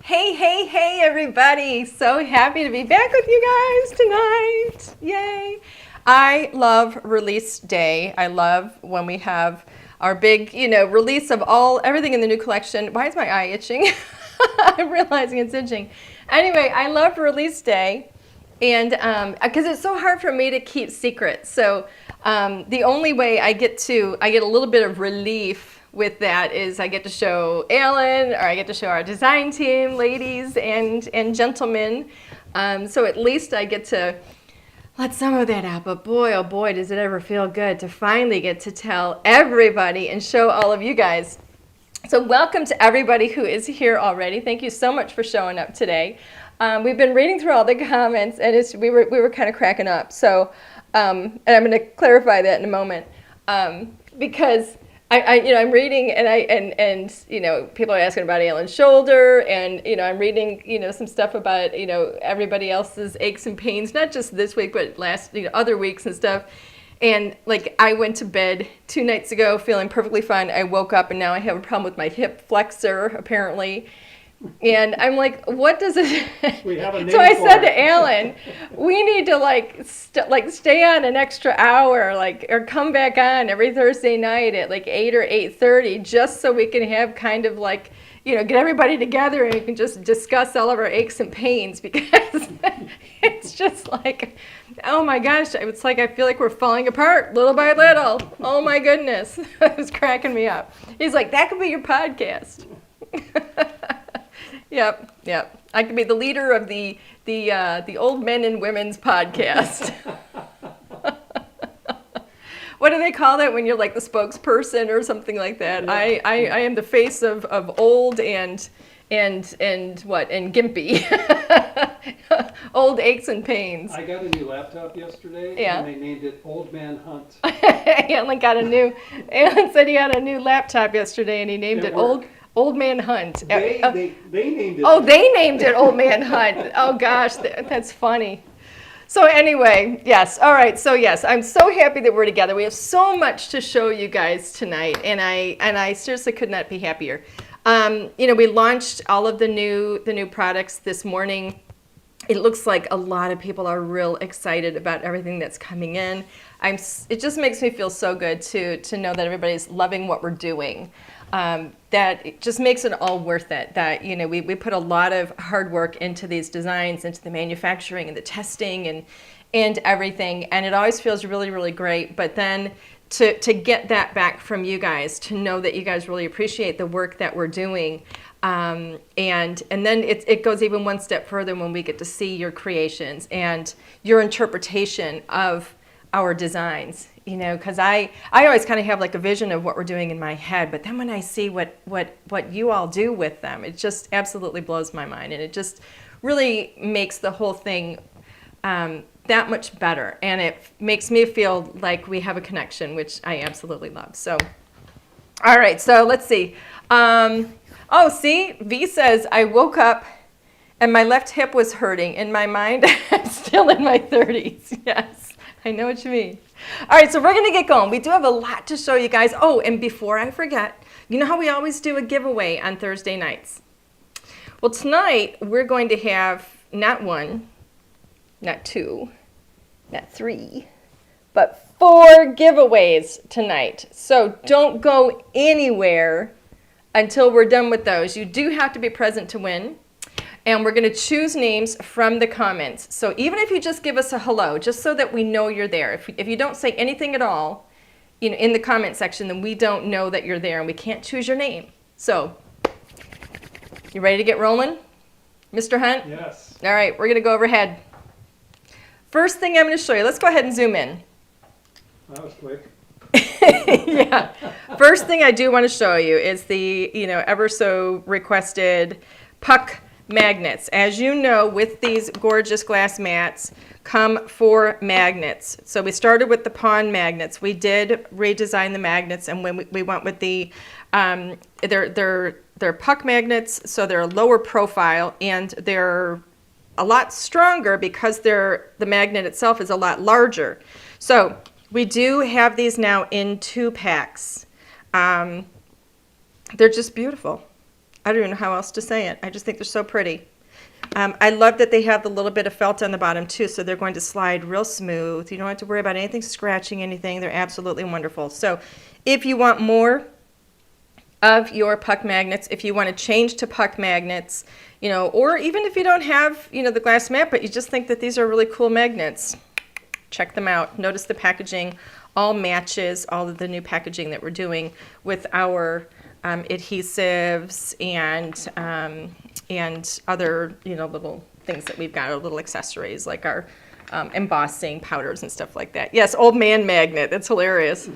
Hey, hey, hey, everybody. So happy to be back with you guys tonight. Yay. I love release day. I love when we have our big, release of everything in the new collection. Why is my eye itching? I'm realizing it's itching. Anyway, I love release day. And because it's so hard for me to keep secrets. So the only way I get a little bit of relief with that is I get to show Alan, or I get to show our design team, ladies and gentlemen. So at least I get to let some of that out. But boy, oh boy, does it ever feel good to finally get to tell everybody and show all of you guys. So welcome to everybody who is here already. Thank you so much for showing up today. We've been reading through all the comments, and we were kind of cracking up. So, and I'm going to clarify that in a moment, because I'm reading, and people are asking about Alan's shoulder, and I'm reading some stuff about everybody else's aches and pains, not just this week but other weeks and stuff. And like, I went to bed 2 nights ago feeling perfectly fine. I woke up and now I have a problem with my hip flexor apparently. And I'm like, what does it? We have a name so I for said it. to Alan, we need to stay on an extra hour, or come back on every Thursday night at 8 or 8:30, just so we can have kind of get everybody together and we can just discuss all of our aches and pains, because it's just oh my gosh, it's like I feel like we're falling apart little by little. Oh my goodness, it was cracking me up. He's like, that could be your podcast. Yep. I could be the leader of the old men and women's podcast. What do they call that when you're like the spokesperson or something like that? Yeah. I am the face of old and gimpy. Old aches and pains. I got a new laptop yesterday, Yeah. and they named it Old Man Hunt. Alan said he had a new laptop yesterday, and he named it Old Man Hunt. They named it. Oh, they named it Old Man Hunt. Oh gosh, that's funny. So anyway, yes. All right. So yes, I'm so happy that we're together. We have so much to show you guys tonight, and I seriously could not be happier. We launched all of the new products this morning. It looks like a lot of people are real excited about everything that's coming in. It just makes me feel so good to know that everybody's loving what we're doing. That it just makes it all worth it. That we put a lot of hard work into these designs, into the manufacturing and the testing and everything, and it always feels really, really great. But then to get that back from you guys, to know that you guys really appreciate the work that we're doing, and then it goes even one step further when we get to see your creations and your interpretation of our designs. Because I always kind of have a vision of what we're doing in my head, but then when I see what you all do with them, it just absolutely blows my mind, and it just really makes the whole thing that much better, and it makes me feel like we have a connection, which I absolutely love. So, all right, so let's see. See, V says, I woke up and my left hip was hurting. In my mind, I'm still in my 30s. Yes, I know what you mean. All right, so we're going to get going. We do have a lot to show you guys. Oh, and before I forget, you know how we always do a giveaway on Thursday nights? Well, tonight we're going to have not 1, not 2, not 3, but 4 giveaways tonight. So don't go anywhere until we're done with those. You do have to be present to win. And we're going to choose names from the comments. So even if you just give us a hello, just so that we know you're there. If you don't say anything at all, in the comment section, then we don't know that you're there and we can't choose your name. So, you ready to get rolling, Mr. Hunt? Yes. All right, we're going to go overhead. First thing I'm going to show you, let's go ahead and zoom in. That was quick. Yeah. First thing I do want to show you is the, ever so requested puck magnets. As you know, with these gorgeous glass mats come 4 magnets. So we started with the pawn magnets. We did redesign the magnets, and when we went with the they're puck magnets, so they're a lower profile, and they're a lot stronger because the magnet itself is a lot larger. So we do have these now in 2 packs. They're just beautiful. I don't even know how else to say it. I just think they're so pretty. I love that they have the little bit of felt on the bottom too, so they're going to slide real smooth. You don't have to worry about anything scratching anything. They're absolutely wonderful. So if you want more of your puck magnets, if you want to change to puck magnets, or even if you don't have, the glass mat, but you just think that these are really cool magnets, check them out. Notice the packaging all matches all of the new packaging that we're doing with our adhesives and other, little things that we've got, our little accessories like our embossing powders and stuff like that. Yes, old man magnet. That's hilarious.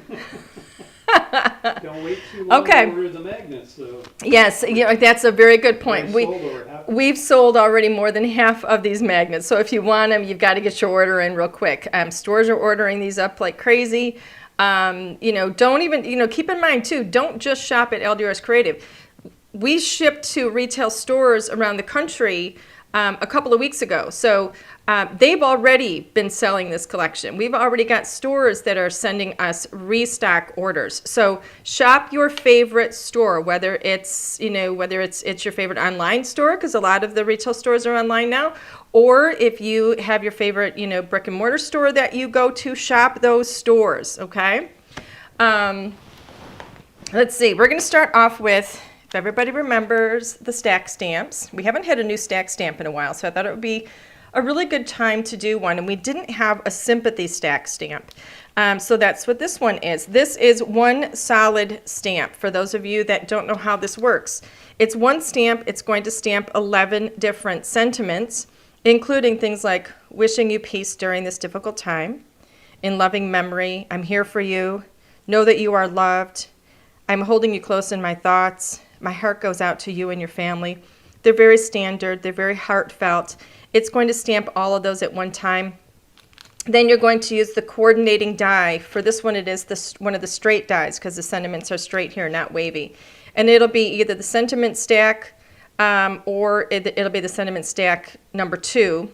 Don't wait too long Okay. to order the magnets, though. Yes, that's a very good point. We've sold over half. We've sold already more than half of these magnets. So if you want them, you've got to get your order in real quick. Stores are ordering these up like crazy. Don't even, keep in mind too, don't just shop at LDRS Creative. We shipped to retail stores around the country a couple of weeks ago. So they've already been selling this collection. We've already got stores that are sending us restock orders. So shop your favorite store, whether it's your favorite online store, because a lot of the retail stores are online now, or if you have your favorite, brick and mortar store that you go to, shop those stores, okay? Let's see, we're going to start off with, if everybody remembers, the stack stamps. We haven't had a new stack stamp in a while, so I thought it would be a really good time to do one, and we didn't have a sympathy stack stamp. So that's what this one is. This is one solid stamp. For those of you that don't know how this works, it's one stamp. It's going to stamp 11 different sentiments, including things like wishing you peace during this difficult time, in loving memory, I'm here for you, know that you are loved, I'm holding you close in my thoughts, my heart goes out to you and your family. They're very standard, they're very heartfelt. It's going to stamp all of those at one time. Then you're going to use the coordinating die. For this one, it is one of the straight dies because the sentiments are straight here, not wavy. And it'll be either the sentiment stack or it'll be the sentiment stack number 2,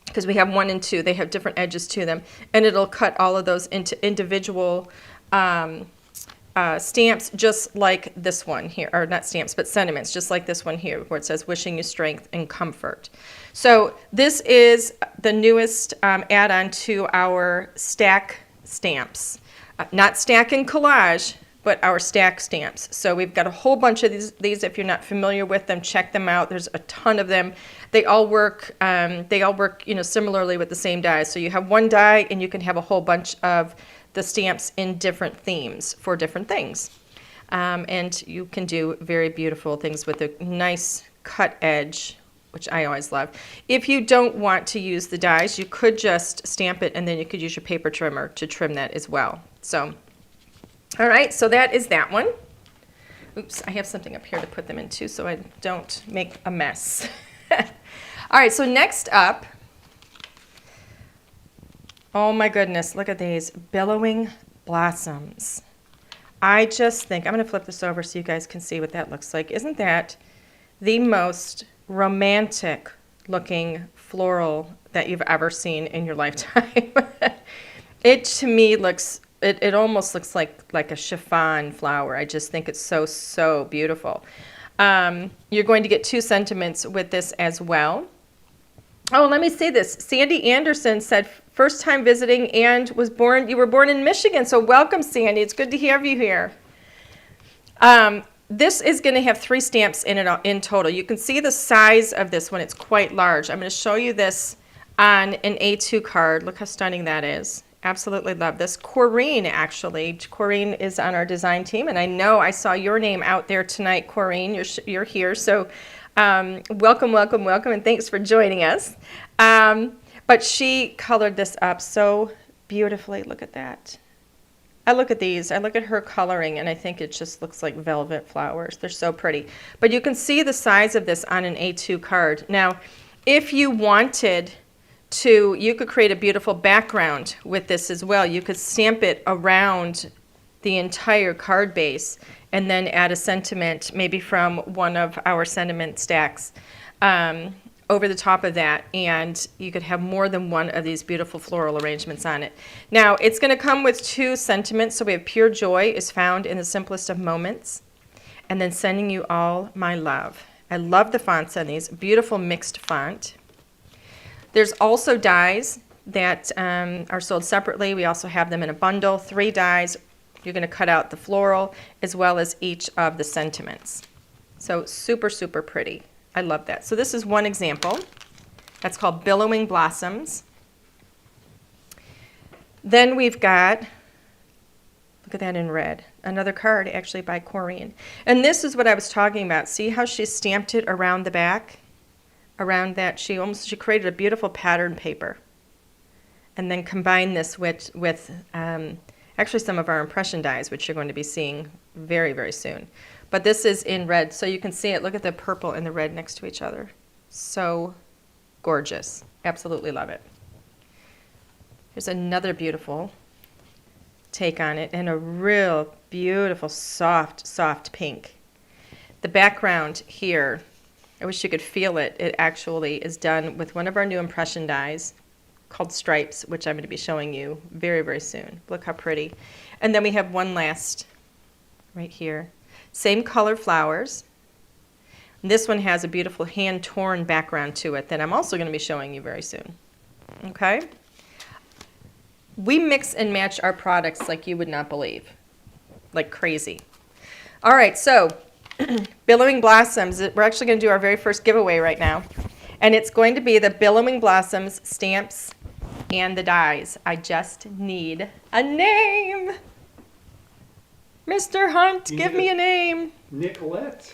because we have 1 and 2. They have different edges to them. And it'll cut all of those into individual stamps, just like this one here, or not stamps, but sentiments, just like this one here, where it says wishing you strength and comfort. So this is the newest add-on to our stack stamps. Not stack and collage, but our stack stamps. So we've got a whole bunch of these. If you're not familiar with them, check them out. There's a ton of them. They all work similarly with the same dies. So you have one die and you can have a whole bunch of the stamps in different themes for different things. And you can do very beautiful things with a nice cut edge, which I always love. If you don't want to use the dies, you could just stamp it and then you could use your paper trimmer to trim that as well. So, all right, so that is that one. Oops, I have something up here to put them in too so I don't make a mess. All right, so next up, oh my goodness, look at these billowing blossoms. I just think, I'm going to flip this over so you guys can see what that looks like. Isn't that the most romantic looking floral that you've ever seen in your lifetime? It to me looks, it almost looks like a chiffon flower. I just think it's so, so beautiful. You're going to get 2 sentiments with this as well. Oh, let me say this. Sandy Anderson said first time visiting and you were born in Michigan. So welcome, Sandy. It's good to have you here. This is going to have 3 stamps in it in total. You can see the size of this one. It's quite large. I'm going to show you this on an A2 card. Look how stunning that is. Absolutely love this. Corrine, actually. Corrine is on our design team, and I know I saw your name out there tonight, Corrine. You're here. So welcome, welcome, welcome, and thanks for joining us. But she colored this up so beautifully. Look at that. I look at these. I look at her coloring, and I think it just looks like velvet flowers. They're so pretty. But you can see the size of this on an A2 card. Now, if you wanted to, you could create a beautiful background with this as well. You could stamp it around the entire card base and then add a sentiment, maybe from one of our sentiment stacks, over the top of that, and you could have more than one of these beautiful floral arrangements on it. Now, it's going to come with 2 sentiments. So we have pure joy is found in the simplest of moments, and then sending you all my love. I love the fonts on these. Beautiful mixed font. There's also dies that are sold separately. We also have them in a bundle, 3 dies. You're going to cut out the floral as well as each of the sentiments. So super, super pretty. I love that. So this is one example. That's called Billowing Blossoms. Then we've got, look at that in red, another card actually by Corinne. And this is what I was talking about. See how she stamped it around the back? Around that, she created a beautiful pattern paper. And then combined this with actually some of our impression dies, which you're going to be seeing very, very soon. But this is in red, so you can see it. Look at the purple and the red next to each other. So gorgeous. Absolutely love it. Here's another beautiful take on it, and a real beautiful, soft, soft pink. The background here, I wish you could feel it. It actually is done with one of our new impression dies called Stripes, which I'm going to be showing you very, very soon. Look how pretty. And then we have one last right here. Same color flowers. And this one has a beautiful hand-torn background to it that I'm also going to be showing you very soon. Okay? We mix and match our products like you would not believe. Like crazy. All right, so Billowing Blossoms. We're actually going to do our very first giveaway right now. And it's going to be the Billowing Blossoms stamps and the dies. I just need a name. Mr. Hunt, give me a name. Nicolette.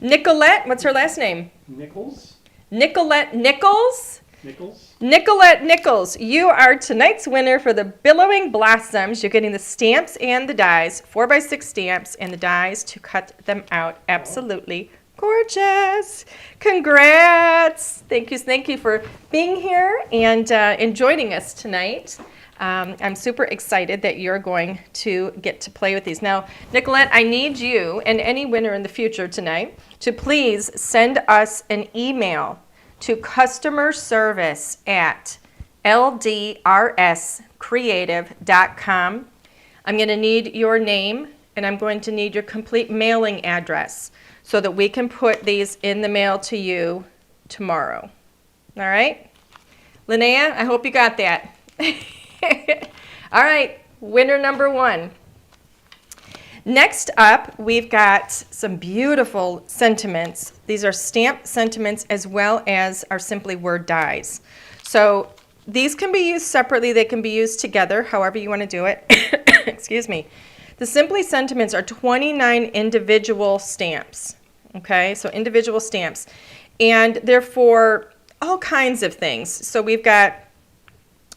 Nicolette, what's her last name? Nichols. Nicolette Nichols? Nichols. Nicolette Nichols, you are tonight's winner for the Billowing Blossoms. You're getting the stamps and the dies, 4x6 stamps, and the dies to cut them out. Absolutely gorgeous. Congrats. Thank you for being here and joining us tonight. I'm super excited that you're going to get to play with these. Now, Nicolette, I need you and any winner in the future tonight to please send us an email to customerservice@ldrscreative.com. I'm going to need your name, and I'm going to need your complete mailing address so that we can put these in the mail to you tomorrow. All right? Linnea, I hope you got that. All right, winner number 1. Next up, we've got some beautiful sentiments. These are stamped sentiments as well as our Simply Word dies. So these can be used separately. They can be used together, however you want to do it. Excuse me. The Simply Sentiments are 29 individual stamps. Okay, so individual stamps. And they're for all kinds of things. So we've got,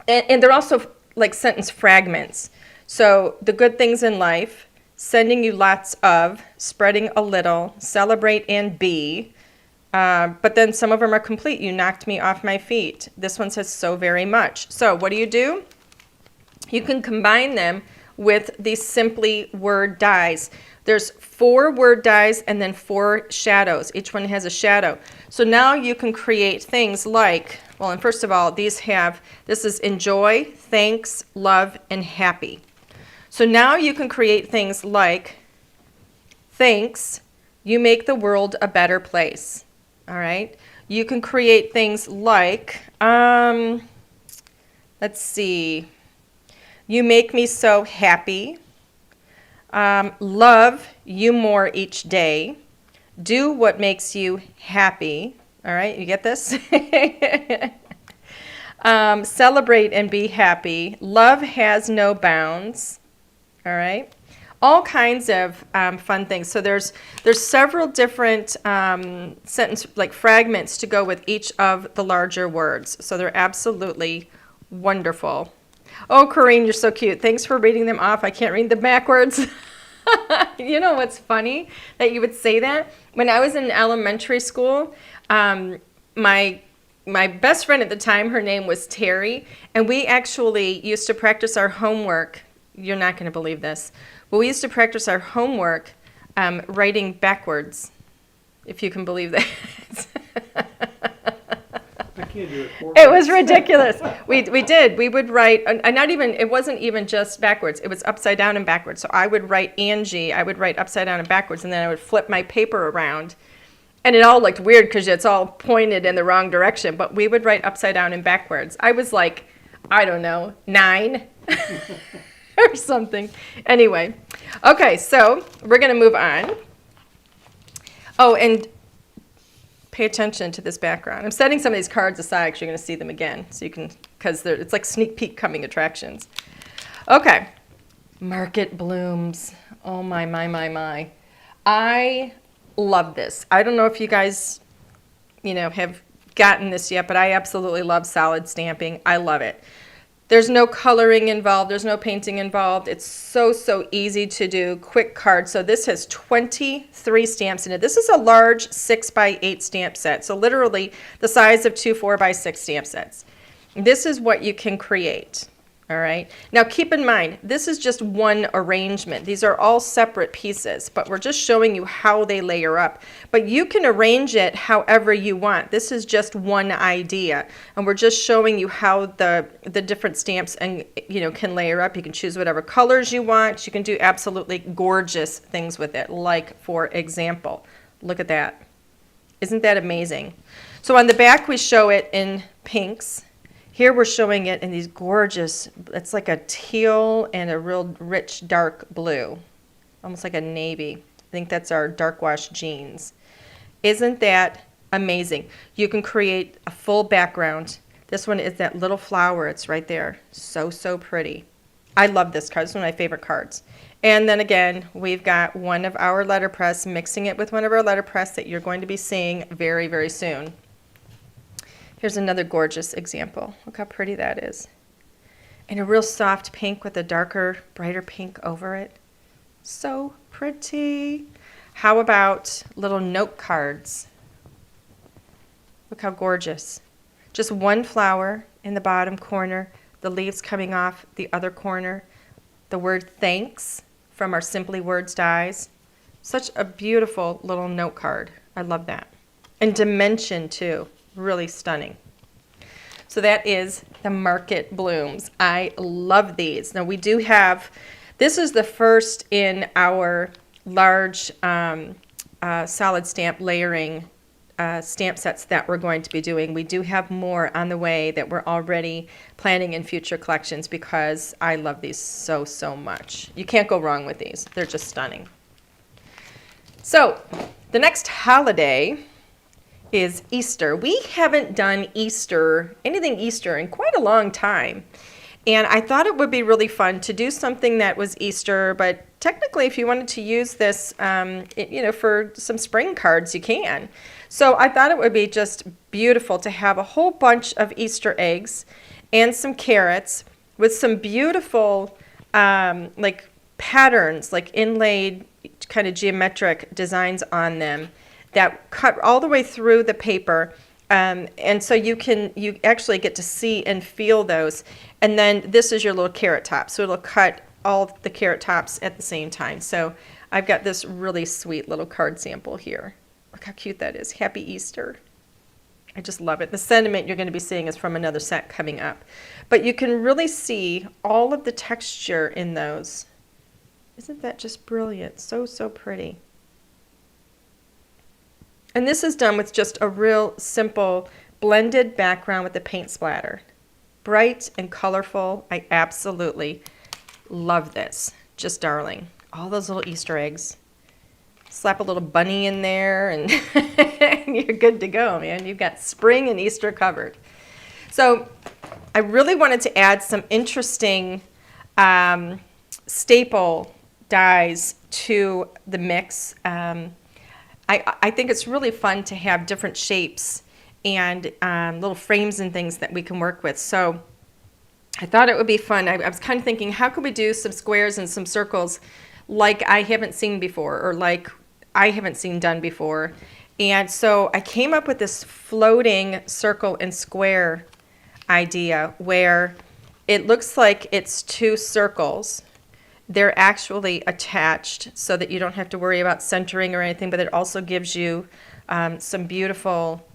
and they're also like sentence fragments. So the good things in life, sending you lots of, spreading a little, celebrate and be. But then some of them are complete. You knocked me off my feet. This one says so very much. So what do? You can combine them with these Simply Word dies. There's 4 word dies and then 4 shadows. Each one has a shadow. So now you can create things like, well, and first of all, this is enjoy, thanks, love, and happy. So now you can create things like, thanks, you make the world a better place. All right? You can create things like, let's see, you make me so happy. Love you more each day. Do what makes you happy. All right, you get this? Celebrate and be happy. Love has no bounds. All right, all kinds of fun things. So there's several different sentence like fragments to go with each of the larger words. So they're absolutely wonderful. Oh, Corinne, you're so cute. Thanks for reading them off. I can't read them backwards. You know what's funny that you would say that? When I was in elementary school, my best friend at the time, her name was Terry, and we actually used to practice our homework. You're not going to believe this, but we used to practice our homework writing backwards, if you can believe that. I can't do it It was ridiculous. We did. We would write, and not even, it wasn't even just backwards. It was upside down and backwards. So I would write Angie. I would write upside down and backwards, and then I would flip my paper around. And it all looked weird because it's all pointed in the wrong direction. But we would write upside down and backwards. I was like, I don't know, 9 or something. Anyway, okay, so we're going to move on. Oh, and pay attention to this background. I'm setting some of these cards aside because you're going to see them again. So you can, because it's like sneak peek coming attractions. Okay, market blooms. Oh my, my, my, my. I love this. I don't know if you guys, have gotten this yet, but I absolutely love solid stamping. I love it. There's no coloring involved. There's no painting involved. It's so easy to do. Quick card. So this has 23 stamps in it. This is a large 6x8 stamp set. So literally the size of 2 4x6 stamp sets. This is what you can create. All right. Now keep in mind, this is just one arrangement. These are all separate pieces, but we're just showing you how they layer up. But you can arrange it however you want. This is just one idea, and we're just showing you how the different stamps and can layer up. You can choose whatever colors you want. You can do absolutely gorgeous things with it. Like for example, look at that. Isn't that amazing? So on the back we show it in pinks. Here we're showing it in these gorgeous, it's like a teal and a real rich dark blue, almost like a navy. I think that's our dark wash jeans. Isn't that amazing? You can create a full background. This one is that little flower. It's right there. So pretty. I love this card. It's one of my favorite cards. And then again, we've got one of our letterpress, mixing it with one of our letterpress that you're going to be seeing very soon. Here's another gorgeous example. Look how pretty that is. And a real soft pink with a darker, brighter pink over it. So pretty. How about little note cards? Look how gorgeous. Just one flower in the bottom corner, the leaves coming off the other corner, the word thanks from our Simply Words dies. Such a beautiful little note card. I love that. And dimension too. Really stunning. So that is the Market Blooms. I love these. Now we do have, this is the first in our large solid stamp layering stamp sets that we're going to be doing. We do have more on the way that we're already planning in future collections because I love these so much. You can't go wrong with these. They're just stunning. So the next holiday is Easter. We haven't done anything Easter in quite a long time. And I thought it would be really fun to do something that was Easter, but technically if you wanted to use this for some spring cards, you can. So I thought it would be just beautiful to have a whole bunch of Easter eggs and some carrots with some beautiful like patterns, like inlaid kind of geometric designs on them that cut all the way through the paper, and so you actually get to see and feel those. And then this is your little carrot top, so it'll cut all the carrot tops at the same time. So I've got this really sweet little card sample here. Look how cute that is. Happy Easter. I just love it. The sentiment you're going to be seeing is from another set coming up. But you can really see all of the texture in those. Isn't that just brilliant? So pretty. And this is done with just a real simple blended background with the paint splatter. Bright and colorful. I absolutely love this. Just darling. All those little Easter eggs. Slap a little bunny in there and you're good to go, man. You've got spring and Easter covered. So I really wanted to add some interesting staple dies to the mix. I think it's really fun to have different shapes and little frames and things that we can work with. So I thought it would be fun. I was kind of thinking, how could we do some squares and some circles like I haven't seen before, or like I haven't seen done before. And so I came up with this floating circle and square idea where it looks like it's two circles. They're actually attached so that you don't have to worry about centering or anything, but it also gives you some beautiful,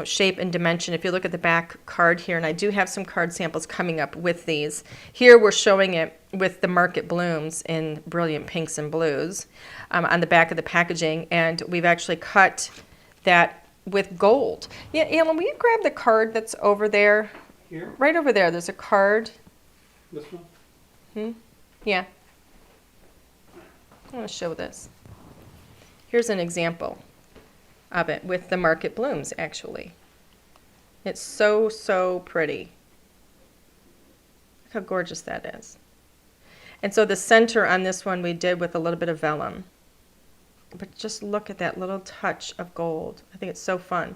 shape and dimension. If you look at the back card here, and I do have some card samples coming up with these. Here we're showing it with the Market Blooms in brilliant pinks and blues on the back of the packaging, and we've actually cut that with gold. Yeah, Alan, will you grab the card that's over there? Here? Right over there, there's a card. This one? Yeah. I want to show this. Here's an example of it with the Market Blooms, actually. It's so, so pretty. Look how gorgeous that is. And so the center on this one we did with a little bit of vellum. But just look at that little touch of gold. I think it's so fun.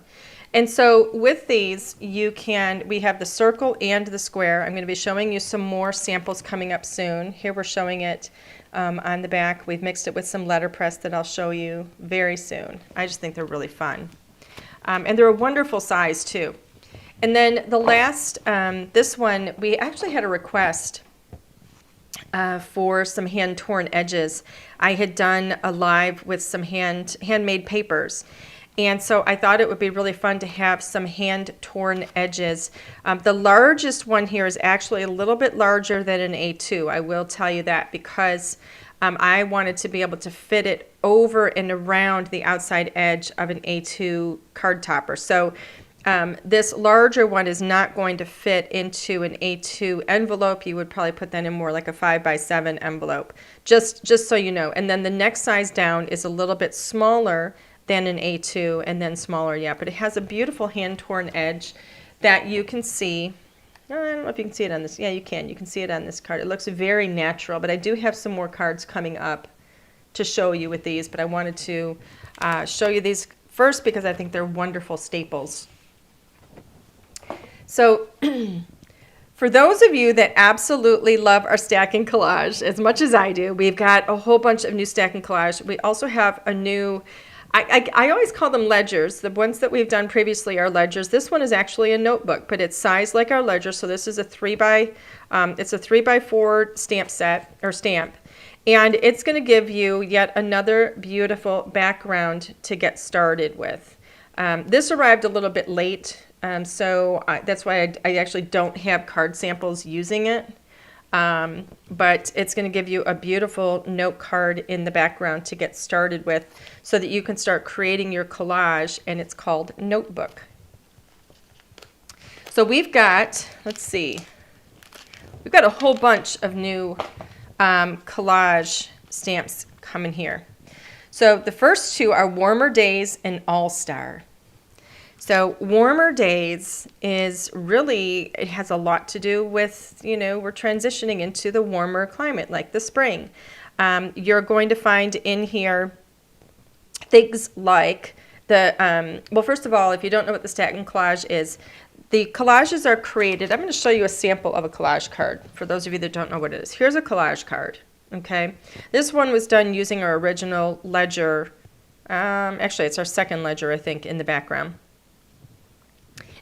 And so with these, we have the circle and the square. I'm going to be showing you some more samples coming up soon. Here we're showing it on the back. We've mixed it with some letterpress that I'll show you very soon. I just think they're really fun. And they're a wonderful size too. And then the last, this one, we actually had a request for some hand-torn edges. I had done a live with some handmade papers. And so I thought it would be really fun to have some hand-torn edges. The largest one here is actually a little bit larger than an A2. I will tell you that because I wanted to be able to fit it over and around the outside edge of an A2 card topper. So this larger one is not going to fit into an A2 envelope. You would probably put that in more like a 5x7 envelope, just so you know. And then the next size down is a little bit smaller than an A2 and then smaller yet. But it has a beautiful hand-torn edge that you can see. I don't know if you can see it on this. Yeah, you can. You can see it on this card. It looks very natural, but I do have some more cards coming up to show you with these. But I wanted to show you these first because I think they're wonderful staples. So for those of you that absolutely love our stack and collage as much as I do, we've got a whole bunch of new stack and collage. We also have a new, I always call them ledgers. The ones that we've done previously are ledgers. This one is actually a notebook, but it's sized like our ledger. So this is a 3x4 stamp set or stamp. And it's going to give you yet another beautiful background to get started with. This arrived a little bit late. So that's why I actually don't have card samples using it. But it's going to give you a beautiful note card in the background to get started with so that you can start creating your collage, and it's called Notebook. So we've got, let's see, we've got a whole bunch of new collage stamps coming here. So the first two are Warmer Days and All-Star. So Warmer Days is really, it has a lot to do with, we're transitioning into the warmer climate like the spring. You're going to find in here things like well, first of all, if you don't know what the stack and collage is, the collages are created. I'm going to show you a sample of a collage card for those of you that don't know what it is. Here's a collage card, okay? This one was done using our original ledger. Actually, it's our second ledger, I think, in the background.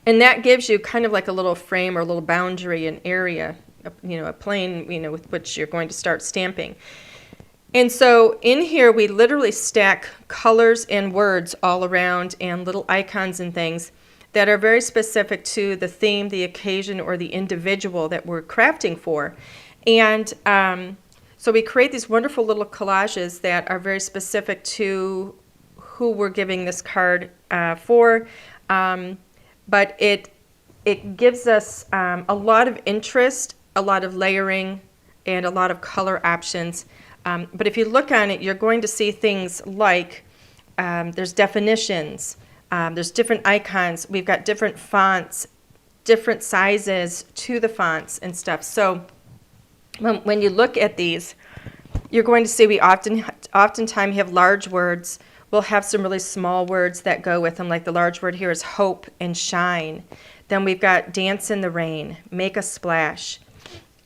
And that gives you kind of like a little frame or a little boundary, an area, a plane, with which you're going to start stamping. And so in here, we literally stack colors and words all around and little icons and things that are very specific to the theme, the occasion, or the individual that we're crafting for. And so we create these wonderful little collages that are very specific to who we're giving this card for. But it gives us a lot of interest, a lot of layering, and a lot of color options. But if you look on it, you're going to see things like there's definitions, there's different icons, we've got different fonts, different sizes to the fonts and stuff. So when you look at these, you're going to see we oftentimes have large words. We'll have some really small words that go with them, like the large word here is hope and shine. Then we've got dance in the rain, make a splash.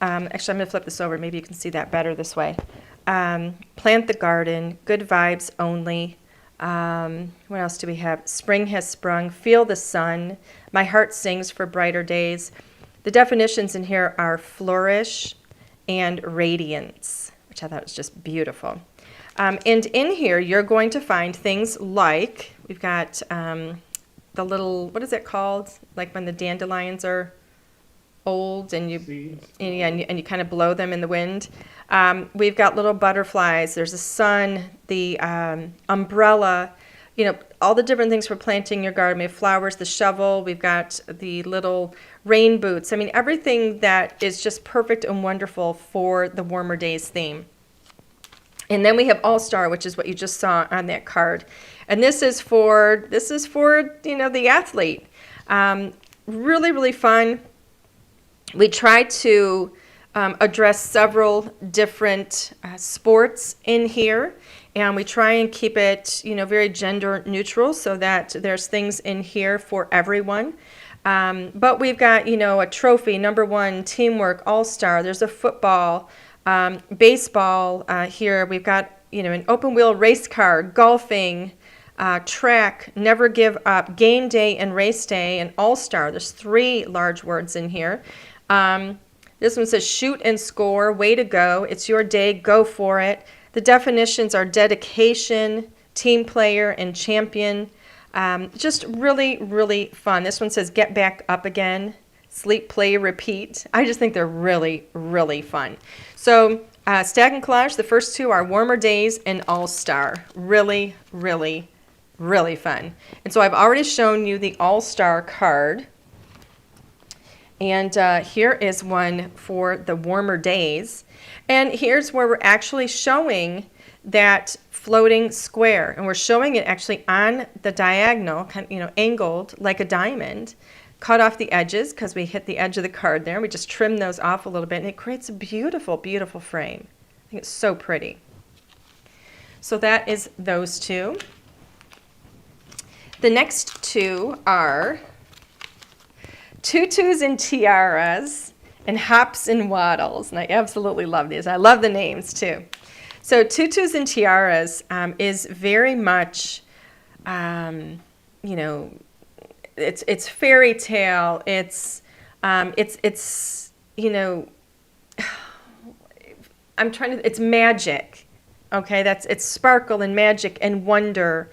Actually, I'm going to flip this over. Maybe you can see that better this way. Plant the garden, good vibes only. What else do we have? Spring has sprung, feel the sun. My heart sings for brighter days. The definitions in here are flourish and radiance, which I thought was just beautiful. And in here, you're going to find things like, we've got the little, what is it called? Like when the dandelions are old and you Seeds. and you kind of blow them in the wind. We've got little butterflies. There's a sun, the umbrella, all the different things for planting your garden. We have flowers, the shovel. We've got the little rain boots. I mean, everything that is just perfect and wonderful for the warmer days theme. And then we have All-Star, which is what you just saw on that card. And this is for the athlete. Really, really fun. We try to address several different sports in here, and we try and keep it, very gender neutral so that there's things in here for everyone. But we've got, a trophy, number 1, teamwork, all-star. There's a football, baseball here. We've got, an open wheel race car, golfing, track, never give up, game day and race day, and all-star. There's 3 large words in here. This one says shoot and score, way to go, it's your day, go for it. The definitions are dedication, team player, and champion. Just really, really fun. This one says get back up again, sleep, play, repeat. I just think they're really, really fun. So Stag and Collage, the first 2 are Warmer Days and All-Star. Really, really, really fun. And so I've already shown you the All-Star card. And here is one for the warmer days. And here's where we're actually showing that floating square. And we're showing it actually on the diagonal, kind of, angled like a diamond. Cut off the edges because we hit the edge of the card there. We just trim those off a little bit, and it creates a beautiful, beautiful frame. I think it's so pretty. So that is those 2. The next 2 are tutus and tiaras and hops and waddles. And I absolutely love these. I love the names too. So tutus and tiaras is very much, it's fairy tale. It's it's magic. Okay, it's sparkle and magic and wonder.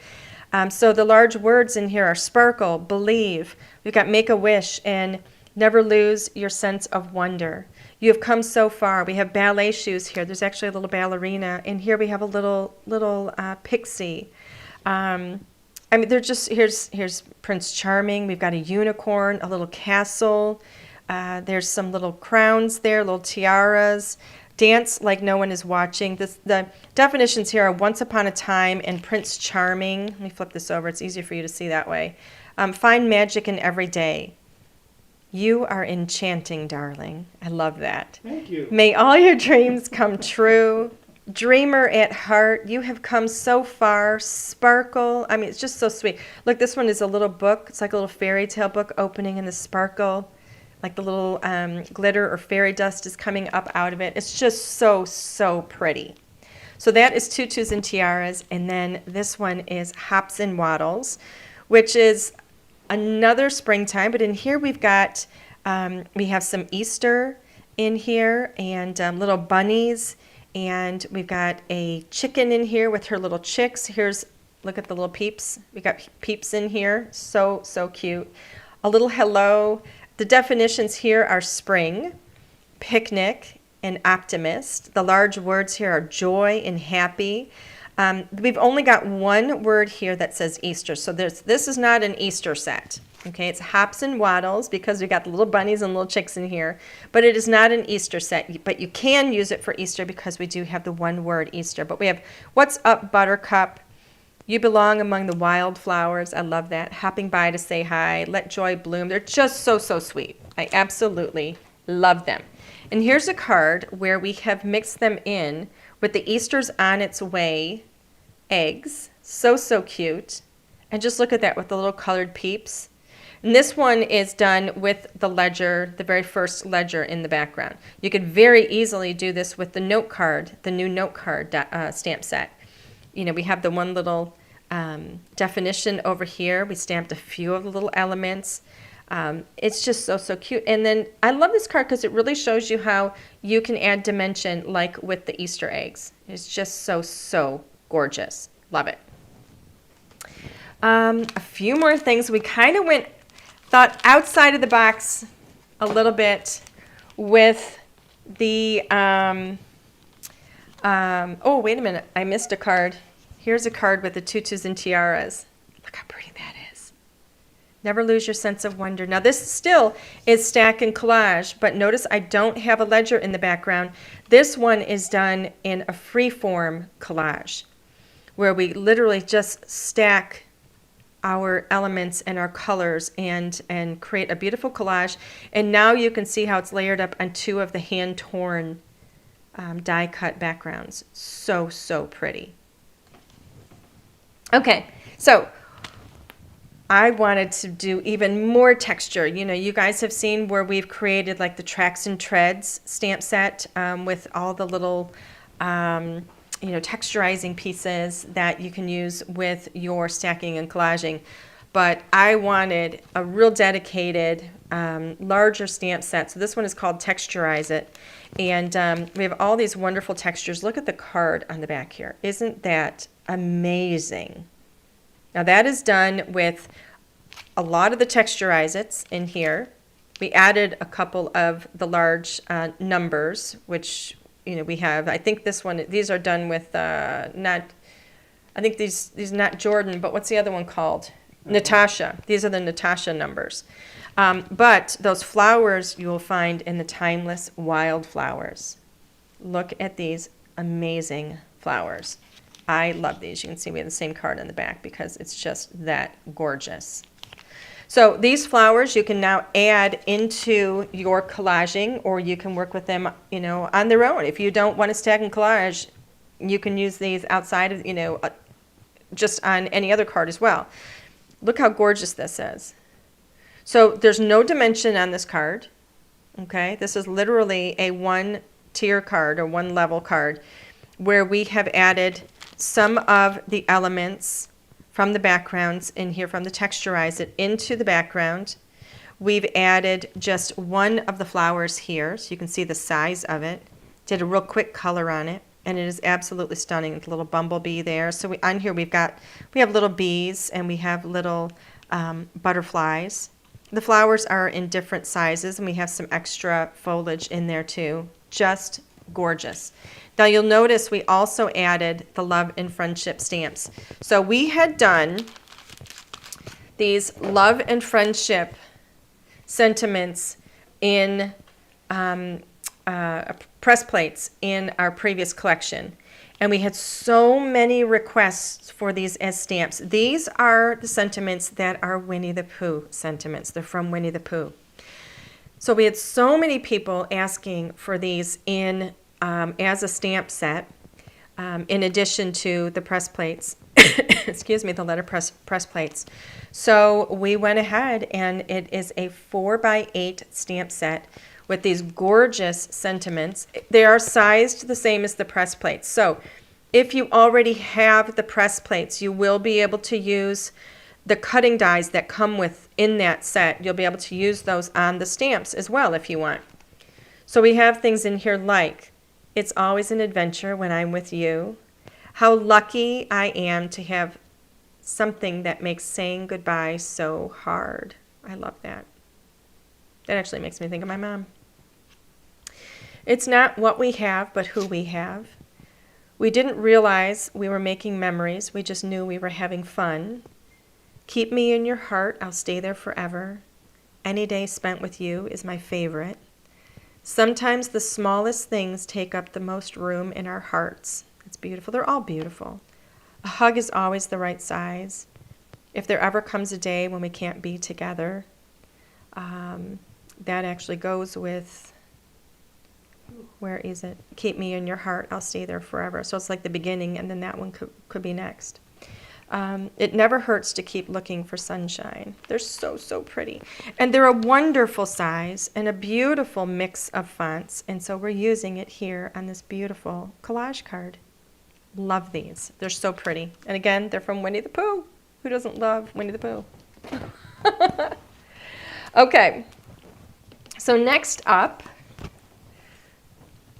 So the large words in here are sparkle, believe. We've got make a wish and never lose your sense of wonder. You have come so far. We have ballet shoes here. There's actually a little ballerina. And here we have a little pixie. They're just, here's Prince Charming. We've got a unicorn, a little castle. There's some little crowns there, little tiaras. Dance like no one is watching. The definitions here are once upon a time and Prince Charming. Let me flip this over. It's easier for you to see that way. Find magic in every day. You are enchanting, darling. I love that. Thank you. May all your dreams come true. Dreamer at heart. You have come so far. Sparkle. It's just so sweet. Look, this one is a little book. It's like a little fairy tale book opening in the sparkle. Like the little glitter or fairy dust is coming up out of it. It's just so, so pretty. So that is tutus and tiaras. And then this one is hops and waddles, which is another springtime. But in here we've got, we have some Easter in here and little bunnies. And we've got a chicken in here with her little chicks. Look at the little peeps. We got peeps in here. So, so cute. A little hello. The definitions here are spring, picnic, and optimist. The large words here are joy and happy. We've only got one word here that says Easter, so this is not an Easter set. Okay, it's hops and waddles because we got the little bunnies and little chicks in here, but it is not an Easter set. But you can use it for Easter because we do have the one word Easter. But we have what's up, Buttercup. You belong among the wildflowers. I love that. Hopping by to say hi. Let joy bloom. They're just so, so sweet. I absolutely love them. And here's a card where we have mixed them in with the Easter's on its way eggs. So, so cute. And just look at that with the little colored peeps. And this one is done with the ledger, the very first ledger in the background. You could very easily do this with the note card, the new note card stamp set. We have the one little definition over here. We stamped a few of the little elements. It's just so, so cute. And then I love this card because it really shows you how you can add dimension like with the Easter eggs. It's just so, so gorgeous. Love it. A few more things. We kind of thought outside of the box a little bit with the, oh, wait a minute. I missed a card. Here's a card with the tutus and tiaras. Look how pretty that is. Never lose your sense of wonder. Now this still is stack and collage, but notice I don't have a ledger in the background. This one is done in a free-form collage where we literally just stack our elements and our colors and create a beautiful collage. And now you can see how it's layered up on two of the hand-torn die-cut backgrounds. So, so pretty. Okay, so I wanted to do even more texture. You know, you guys have seen where we've created like the tracks and treads stamp set with all the little, you know, texturizing pieces that you can use with your stacking and collaging. But I wanted a real dedicated, larger stamp set. So this one is called Texturize It. And we have all these wonderful textures. Look at the card on the back here. Isn't that amazing? Now that is done with a lot of the Texturize It's in here. We added a couple of the large numbers, which, you know, we have. I think this one, these are done with not, I think these not Jordan, but what's the other one called? Natasha. These are the Natasha numbers. But those flowers you will find in the Timeless Wildflowers. Look at these amazing flowers. I love these. You can see we have the same card on the back because it's just that gorgeous. So these flowers you can now add into your collaging, or you can work with them, you know, on their own. If you don't want to stack and collage, you can use these outside of, you know, just on any other card as well. Look how gorgeous this is. So there's no dimension on this card. Okay, this is literally a one-tier card or one-level card where we have added some of the elements from the backgrounds in here, from the Texturize It, into the background. We've added just one of the flowers here, so you can see the size of it. Did a real quick color on it, and it is absolutely stunning. With a little bumblebee there. So on here we have little bees and we have little butterflies. The flowers are in different sizes, and we have some extra foliage in there too. Just gorgeous. Now you'll notice we also added the love and friendship stamps. So we had done these love and friendship sentiments in press plates in our previous collection. And we had so many requests for these as stamps. These are the sentiments that are Winnie the Pooh sentiments. They're from Winnie the Pooh. So we had so many people asking for these in as a stamp set, in addition to the press plates, excuse me, the letterpress press plates. So we went ahead, and it is a 4x8 stamp set with these gorgeous sentiments. They are sized the same as the press plates. So if you already have the press plates, you will be able to use the cutting dies that come in that set. You'll be able to use those on the stamps as well if you want. So we have things in here like, it's always an adventure when I'm with you. How lucky I am to have something that makes saying goodbye so hard. I love that. That actually makes me think of my mom. It's not what we have, but who we have. We didn't realize we were making memories. We just knew we were having fun. Keep me in your heart. I'll stay there forever. Any day spent with you is my favorite. Sometimes the smallest things take up the most room in our hearts. It's beautiful. They're all beautiful. A hug is always the right size. If there ever comes a day when we can't be together, that actually goes with, where is it? Keep me in your heart. I'll stay there forever. So it's like the beginning, and then that one could be next. It never hurts to keep looking for sunshine. They're so, so pretty. And they're a wonderful size and a beautiful mix of fonts. And so we're using it here on this beautiful collage card. Love these. They're so pretty. And again, they're from Winnie the Pooh. Who doesn't love Winnie the Pooh? Okay. So next up,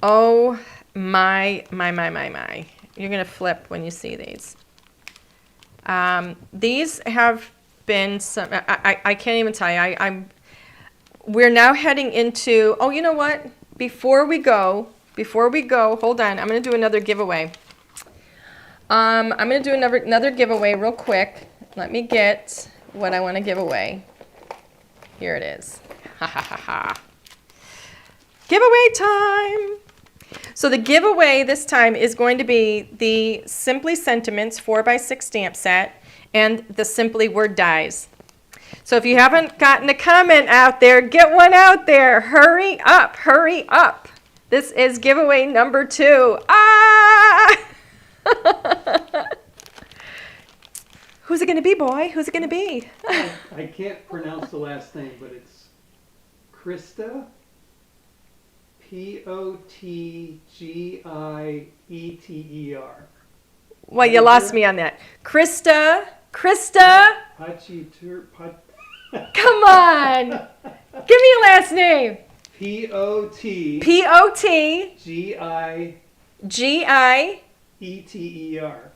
oh my. You're going to flip when you see these. These have been some, I can't even tell you, we're now heading into, oh, you know what? Before we go, hold on, I'm going to do another giveaway. I'm going to do another giveaway real quick. Let me get what I want to give away. Here it is. Ha ha ha ha. Giveaway time. So the giveaway this time is going to be the Simply Sentiments 4x6 stamp set and the Simply Word dies. So if you haven't gotten a comment out there, get one out there. Hurry up, hurry up. This is giveaway number 2. Ah! Who's it going to be, boy? Who's it going to be? I can't pronounce the last name, but it's Krista, Potgieter. Well, you lost me on that. Krista. Potgieter. Come on. Give me your last name. Potgieter.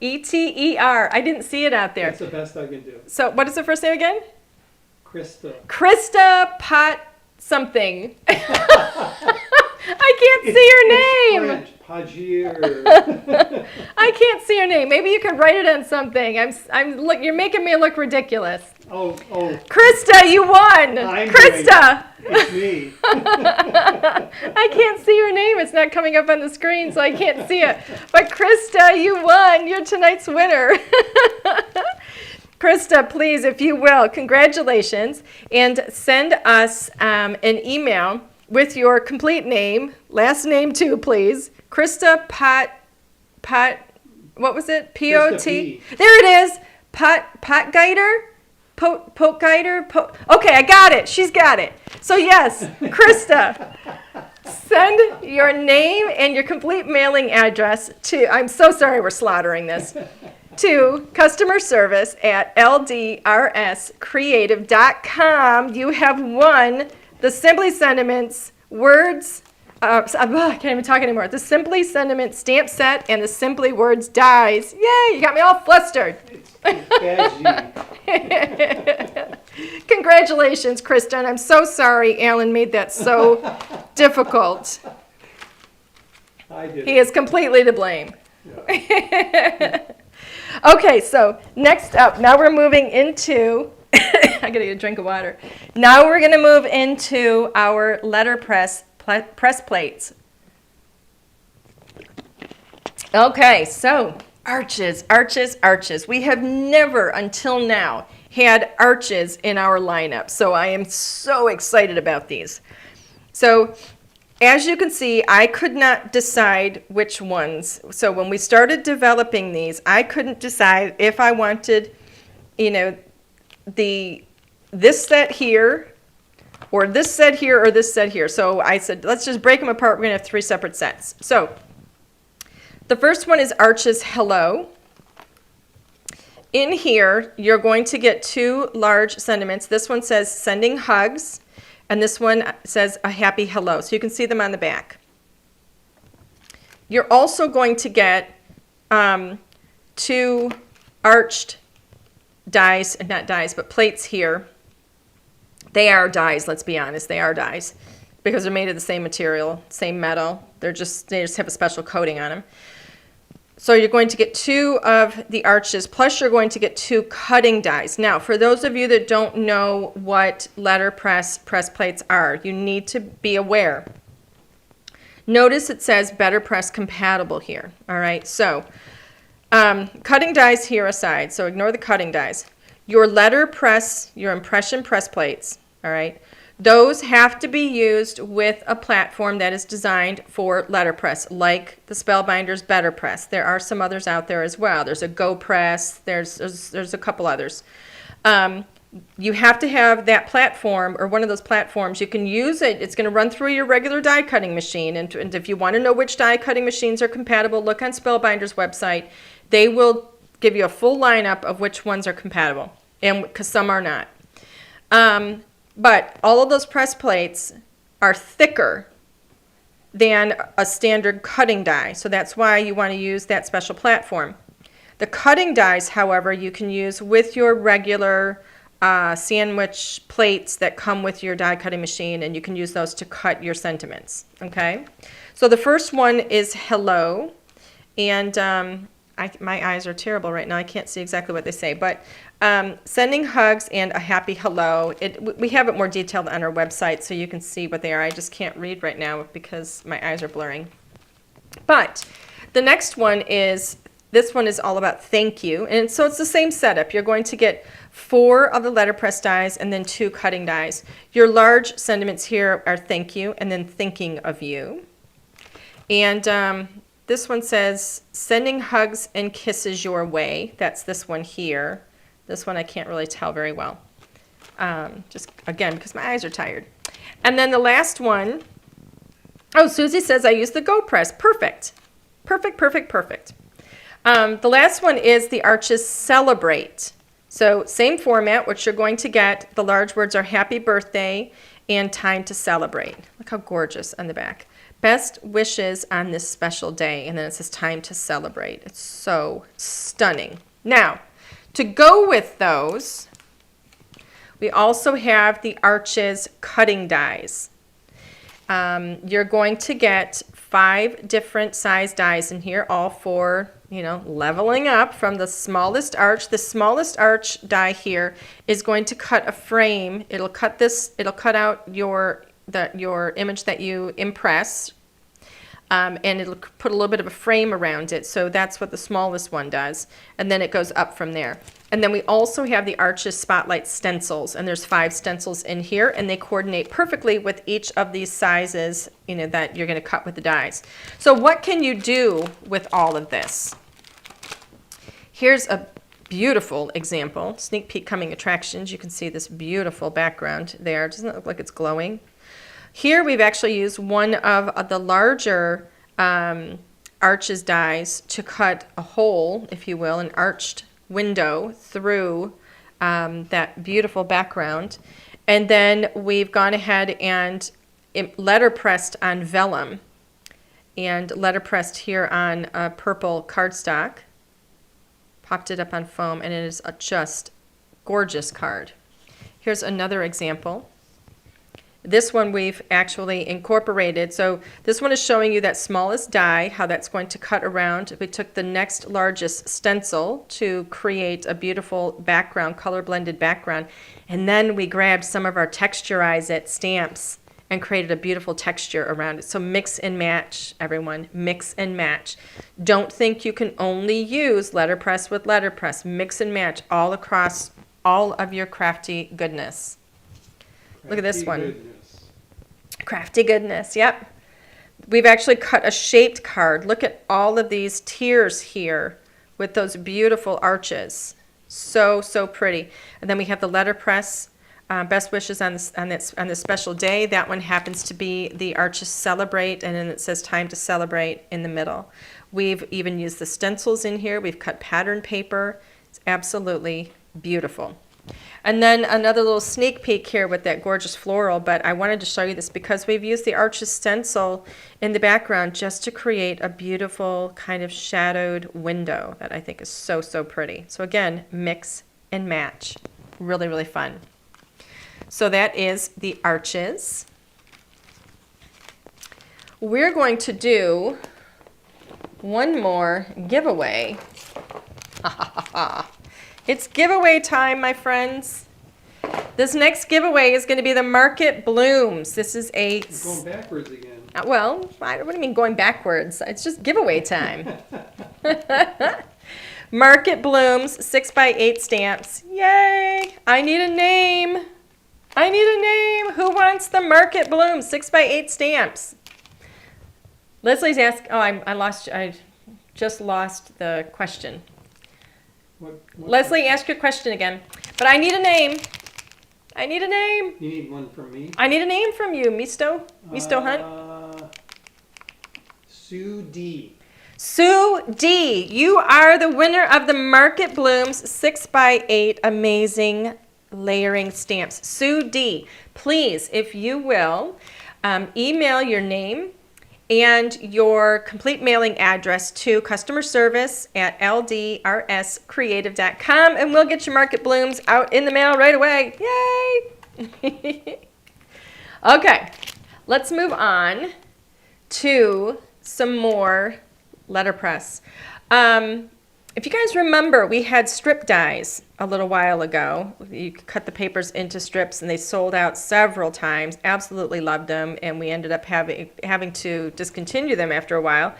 Eter. I didn't see it out there. That's the best I can do. So what is the first name again? Krista Pot something. I can't see your name. French. Potgieter. I can't see your name. Maybe you could write it on something. Look, you're making me look ridiculous. Oh. Krista, you won. Krista. It's me. I can't see your name. It's not coming up on the screen, so I can't see it. But Krista, you won. You're tonight's winner. Krista, please, if you will, congratulations, and send us an email with your complete name, last name too, please. Krista Pot, what was it? P-O-T? There it is. Potgieter? Potgieter? Okay, I got it. She's got it. So yes, Krista, send your name and your complete mailing address to, I'm so sorry we're slaughtering this, to customer service at LDRScreative.com. You have won the Simply Sentiments Words, I can't even talk anymore. The Simply Sentiments stamp set and the Simply Words dies. Yay, you got me all flustered. Congratulations, Krista, and I'm so sorry Alan made that so difficult. I did. He is completely to blame. Yeah. Okay, so next up, now we're moving into, I gotta get a drink of water. Now we're gonna move into our letterpress press plates. Okay, so arches. We have never until now had arches in our lineup, so I am so excited about these. So as you can see, I could not decide which ones. So when we started developing these, I couldn't decide if I wanted, this set here, or this set here, or this set here. So I said, let's just break them apart. We're going to have 3 separate sets. So the first one is Arches Hello. In here, you're going to get 2 large sentiments. This one says Sending Hugs, and this one says A Happy Hello. So you can see them on the back. You're also going to get 2 arched dies, not dies, but plates here. They are dies, let's be honest, they are dies because they're made of the same material, same metal. They just have a special coating on them. So you're going to get 2 of the arches, plus you're going to get 2 cutting dies. Now, for those of you that don't know what letterpress press plates are, you need to be aware. Notice it says Better Press compatible here, all right? So cutting dies here aside, so ignore the cutting dies. Your letterpress, your impression press plates, all right, those have to be used with a platform that is designed for letterpress, like the Spellbinder's Better Press. There are some others out there as well. There's a Go Press, there's a couple others. You have to have that platform, or one of those platforms. You can use it. It's going to run through your regular die cutting machine, and if you want to know which die cutting machines are compatible, look on Spellbinder's website. They will give you a full lineup of which ones are compatible, and because some are not. But all of those press plates are thicker than a standard cutting die, so that's why you want to use that special platform. The cutting dies, however, you can use with your regular sandwich plates that come with your die cutting machine, and you can use those to cut your sentiments, okay? So the first one is hello, and my eyes are terrible right now. I can't see exactly what they say, but sending hugs and a happy hello. We have it more detailed on our website so you can see what they are. I just can't read right now because my eyes are blurring. But the next one is, this one is all about thank you. And so it's the same setup. You're going to get 4 of the letterpress dies and then 2 cutting dies. Your large sentiments here are thank you and then thinking of you. And this one says sending hugs and kisses your way. That's this one here. This one I can't really tell very well. Just again, because my eyes are tired. And then the last one, oh, Susie says I use the Go Press. Perfect. Perfect, perfect, perfect. The last one is the Arches Celebrate. So same format, which you're going to get. The large words are happy birthday and time to celebrate. Look how gorgeous on the back. Best wishes on this special day. And then it says time to celebrate. It's so stunning. Now, to go with those, we also have the Arches cutting dies. You're going to get 5 different size dies in here, all for, leveling up from the smallest arch. The smallest arch die here is going to cut a frame. It'll cut out your image that you impress, and it'll put a little bit of a frame around it. So that's what the smallest one does, and then it goes up from there. And then we also have the Arches Spotlight stencils, and there's 5 stencils in here, and they coordinate perfectly with each of these sizes, that you're going to cut with the dies. So what can you do with all of this? Here's a beautiful example. Sneak peek coming attractions. You can see this beautiful background there. Doesn't it look like it's glowing? Here we've actually used one of the larger Arches dies to cut a hole, if you will, an arched window through that beautiful background. And then we've gone ahead and letterpressed on vellum and letterpressed here on a purple cardstock. Popped it up on foam, and it is a just gorgeous card. Here's another example. This one we've actually incorporated. So this one is showing you that smallest die, how that's going to cut around. We took the next largest stencil to create a beautiful background, color blended background. And then we grabbed some of our Texturize It stamps and created a beautiful texture around it. So mix and match, everyone. Mix and match. Don't think you can only use letterpress with letterpress. Mix and match all across all of your crafty goodness. Look at this one. Goodness. Crafty goodness, yep. We've actually cut a shaped card. Look at all of these tiers here with those beautiful arches. So, so pretty. And then we have the letterpress, best wishes on this special day. That one happens to be the Arches Celebrate, and then it says time to celebrate in the middle. We've even used the stencils in here. We've cut pattern paper. It's absolutely beautiful. And then another little sneak peek here with that gorgeous floral, but I wanted to show you this because we've used the Arches stencil in the background just to create a beautiful kind of shadowed window that I think is so, so pretty. So again, mix and match. Really, really fun. So that is the Arches. We're going to do one more giveaway. Ha ha ha ha. It's giveaway time, my friends. This next giveaway is going to be the Market Blooms. This is a... I'm going backwards again. Well, what do you mean going backwards? It's just giveaway time. Market Blooms 6x8 stamps. Yay! I need a name. I need a name. Who wants the Market Blooms 6x8 stamps? Leslie's asked... Oh, I just lost the question. What Leslie, ask your question again. But I need a name. I need a name. You need one from me? I need a name from you, Misto. Misto Hunt. Sue D. Sue D. You are the winner of the Market Blooms 6x8 amazing layering stamps. Sue D. Please, if you will, email your name and your complete mailing address to customer service at ldrscreative.com, and we'll get your market blooms out in the mail right away. Yay! Okay, let's move on to some more letterpress. If you guys remember, we had strip dies a little while ago. You could cut the papers into strips, and they sold out several times. Absolutely loved them, and we ended up having to discontinue them after a while.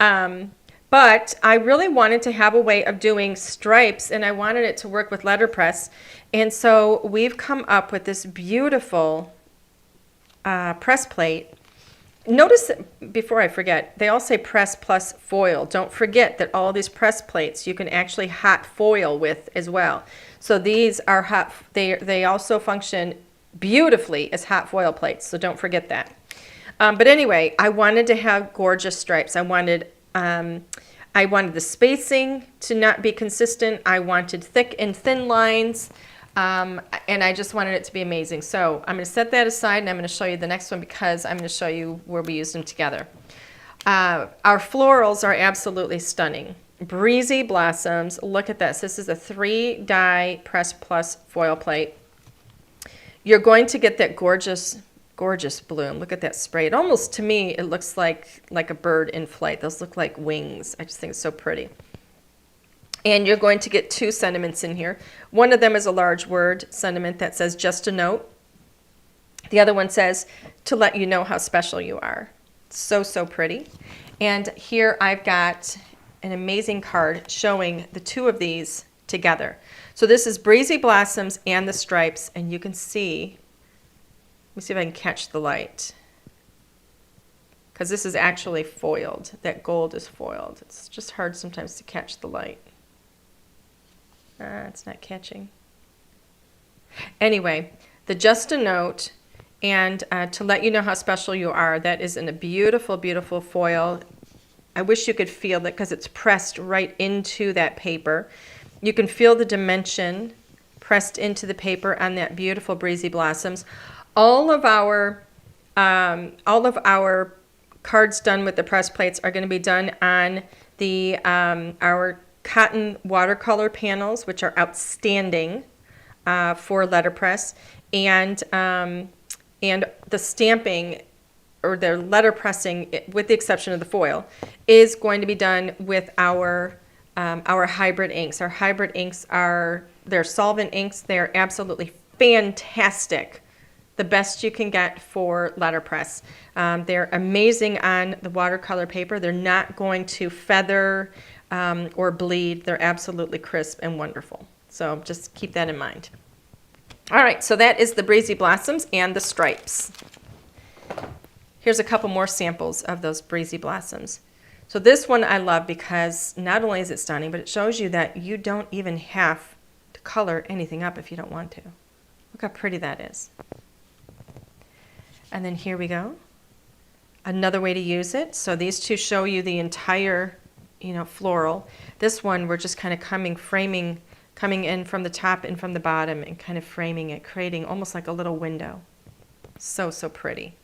But I really wanted to have a way of doing stripes, and I wanted it to work with letterpress. And so we've come up with this beautiful press plate. Notice, before I forget, they all say press plus foil. Don't forget that all these press plates you can actually hot foil with as well. So these are hot, they also function beautifully as hot foil plates, so don't forget that. But anyway, I wanted to have gorgeous stripes. I wanted the spacing to not be consistent. I wanted thick and thin lines. And I just wanted it to be amazing. So I'm going to set that aside, and I'm going to show you the next one because I'm going to show you where we used them together. Our florals are absolutely stunning. Breezy Blossoms. Look at this. This is a 3-die press plus foil plate. You're going to get that gorgeous, gorgeous bloom. Look at that spray. It almost, to me, it looks like a bird in flight. Those look like wings. I just think it's so pretty. And you're going to get 2 sentiments in here. One of them is a large word sentiment that says just a note. The other one says to let you know how special you are. So, so pretty. And here I've got an amazing card showing the 2 of these together. So this is Breezy Blossoms and the stripes, and you can see, let me see if I can catch the light, because this is actually foiled. That gold is foiled. It's just hard sometimes to catch the light. It's not catching. Anyway, the just a note and to let you know how special you are, that is in a beautiful, beautiful foil. I wish you could feel that because it's pressed right into that paper. You can feel the dimension pressed into the paper on that beautiful Breezy Blossoms. All of our cards done with the press plates are going to be done on the our cotton watercolor panels, which are outstanding for letterpress, and the stamping or their letterpressing, with the exception of the foil, is going to be done with our hybrid inks. Our hybrid inks they're solvent inks. They're absolutely fantastic. The best you can get for letterpress. They're amazing on the watercolor paper. They're not going to feather or bleed. They're absolutely crisp and wonderful. So just keep that in mind. All right, so that is the Breezy Blossoms and the stripes. Here's a couple more samples of those Breezy Blossoms. So this one I love because not only is it stunning, but it shows you that you don't even have to color anything up if you don't want to. Look how pretty that is. And then here we go. Another way to use it. So these 2 show you the entire floral. This one, we're just kind of coming in from the top and from the bottom and kind of framing it, creating almost like a little window. So, so pretty.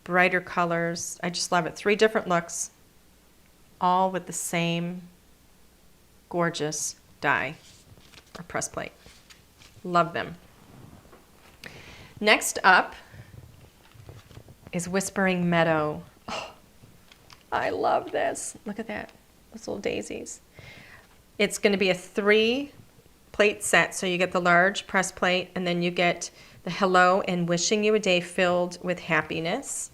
Brighter colors. I just love it. 3 different looks, all with the same gorgeous die or press plate. Love them. Next up is Whispering Meadow. Oh, I love this. Look at that. Those little daisies. It's going to be a 3-plate set. So you get the large press plate, and then you get the hello and wishing you a day filled with happiness.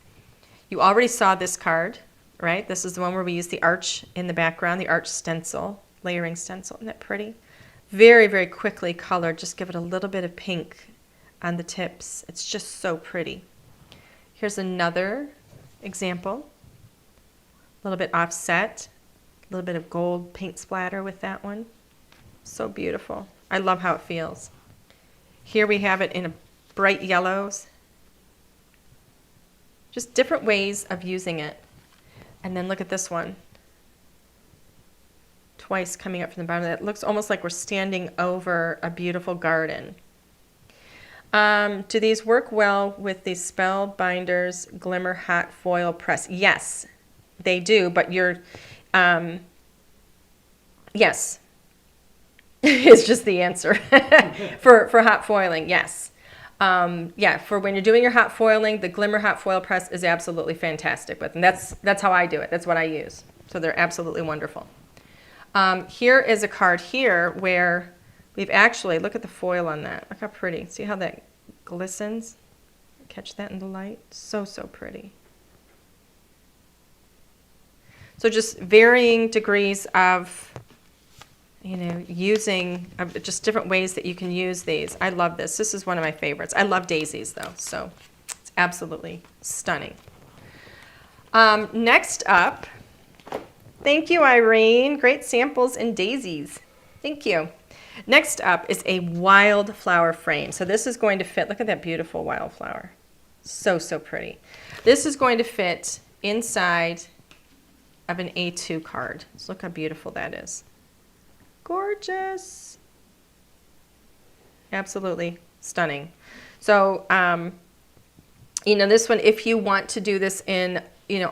You already saw this card, right? This is the one where we use the arch in the background, the arch stencil, layering stencil. Isn't that pretty? Very, very quickly colored. Just give it a little bit of pink on the tips. It's just so pretty. Here's another example. A little bit offset, a little bit of gold paint splatter with that one. So beautiful. I love how it feels. Here we have it in a bright yellows. Just different ways of using it. And then look at this one. Twice coming up from the bottom. That looks almost like we're standing over a beautiful garden. Do these work well with the Spellbinders Glimmer Hot Foil Press? Yes, they do, but yes, is just the answer for hot foiling, yes. Yeah, for when you're doing your hot foiling, the Glimmer Hot Foil Press is absolutely fantastic with, and that's how I do it. That's what I use. So they're absolutely wonderful. Here is a card here where we've actually, look at the foil on that. Look how pretty. See how that glistens? Catch that in the light? So, so pretty. So just varying degrees of, using just different ways that you can use these. I love this. This is one of my favorites. I love daisies though, so it's absolutely stunning. Next up, thank you, Irene. Great samples in daisies. Thank you. Next up is a wildflower frame. So this is going to fit, look at that beautiful wildflower. So, so pretty. This is going to fit inside of an A2 card. So look how beautiful that is. Gorgeous. Absolutely stunning. So, this one, if you want to do this in,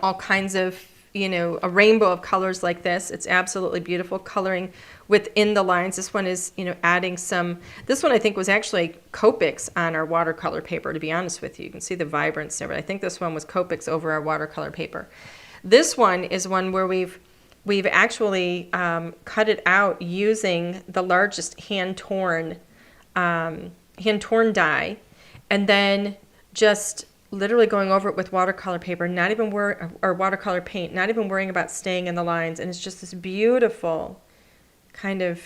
all kinds of, a rainbow of colors like this, it's absolutely beautiful. Coloring within the lines. This one is, adding some, this one I think was actually Copics on our watercolor paper, to be honest with you. You can see the vibrance there, but I think this one was Copics over our watercolor paper. This one is one where we've actually cut it out using the largest hand-torn die, and then just literally going over it with watercolor paper, not even or watercolor paint, not even worrying about staying in the lines, and it's just this beautiful kind of,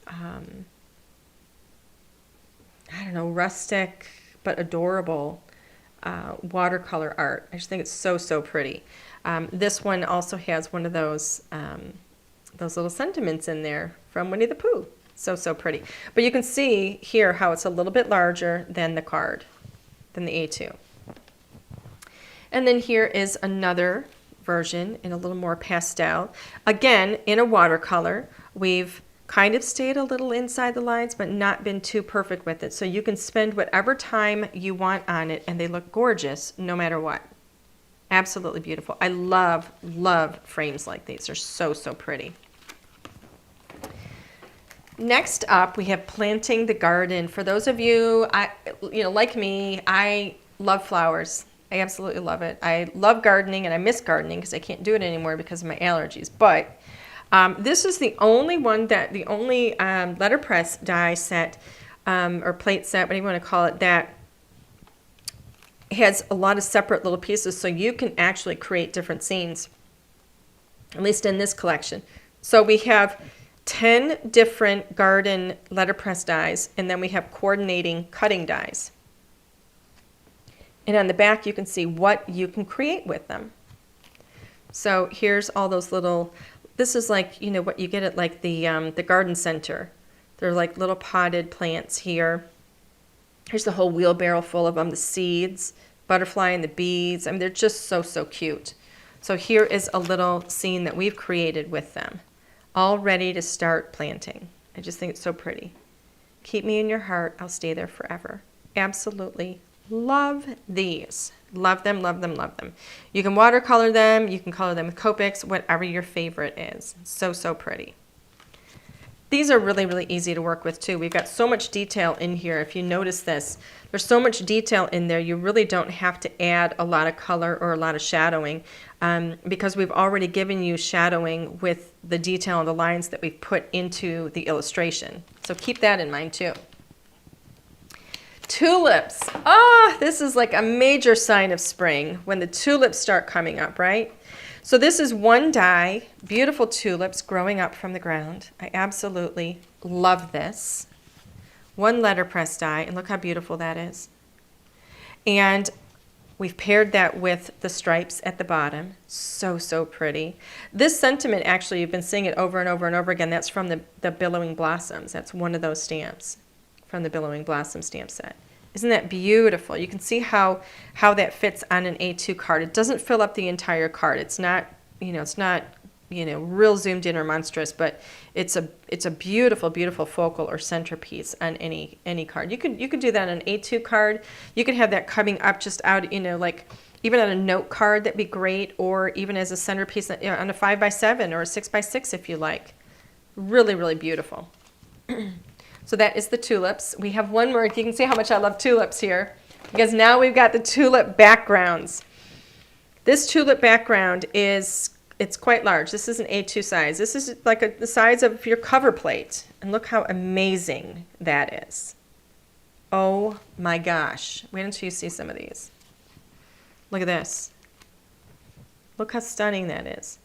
I don't know, rustic but adorable watercolor art. I just think it's so, so pretty. This one also has one of those little sentiments in there from Winnie the Pooh. So, so pretty. But you can see here how it's a little bit larger than the card, than the A2. And then here is another version in a little more pastel. Again, in a watercolor, we've kind of stayed a little inside the lines, but not been too perfect with it. So you can spend whatever time you want on it, and they look gorgeous no matter what. Absolutely beautiful. I love, love frames like these. They're so, so pretty. Next up, we have planting the garden. For those of you, like me, I love flowers. I absolutely love it. I love gardening, and I miss gardening because I can't do it anymore because of my allergies. But this is the only one the only letterpress die set or plate set, whatever you want to call it, that has a lot of separate little pieces, so you can actually create different scenes, at least in this collection. So we have 10 different garden letterpress dies, and then we have coordinating cutting dies. And on the back, you can see what you can create with them. So here's all those little, this is like, what you get at like the garden center. They're like little potted plants here. Here's the whole wheelbarrow full of them, the seeds, butterfly and the bees. I mean, they're just so, so cute. So here is a little scene that we've created with them, all ready to start planting. I just think it's so pretty. Keep me in your heart. I'll stay there forever. Absolutely love these. Love them, love them, love them. You can watercolor them. You can color them with Copics, whatever your favorite is. So, so pretty. These are really, really easy to work with too. We've got so much detail in here. If you notice this, there's so much detail in there. You really don't have to add a lot of color or a lot of shadowing because we've already given you shadowing with the detail and the lines that we've put into the illustration. So keep that in mind too. Tulips. Oh, this is like a major sign of spring when the tulips start coming up, right? So this is one die, beautiful tulips growing up from the ground. I absolutely love this. One letterpress die, and look how beautiful that is. And we've paired that with the stripes at the bottom. So, so pretty. This sentiment, actually, you've been seeing it over and over and over again. That's from the Billowing Blossoms. That's one of those stamps from the Billowing Blossom stamp set. Isn't that beautiful? You can see how that fits on an A2 card. It doesn't fill up the entire card. It's not, it's not real zoomed in or monstrous, but it's a beautiful, beautiful focal or centerpiece on any card. You could do that on an A2 card. You could have that coming up just out, like even on a note card, that'd be great, or even as a centerpiece on a 5x7 or a 6x6 if you like. Really, really beautiful. So that is the tulips. We have one more. You can see how much I love tulips here, because now we've got the tulip backgrounds. This tulip background it's quite large. This is an A2 size. This is like the size of your cover plate. And look how amazing that is. Oh my gosh. Wait until you see some of these. Look at this. Look how stunning that is.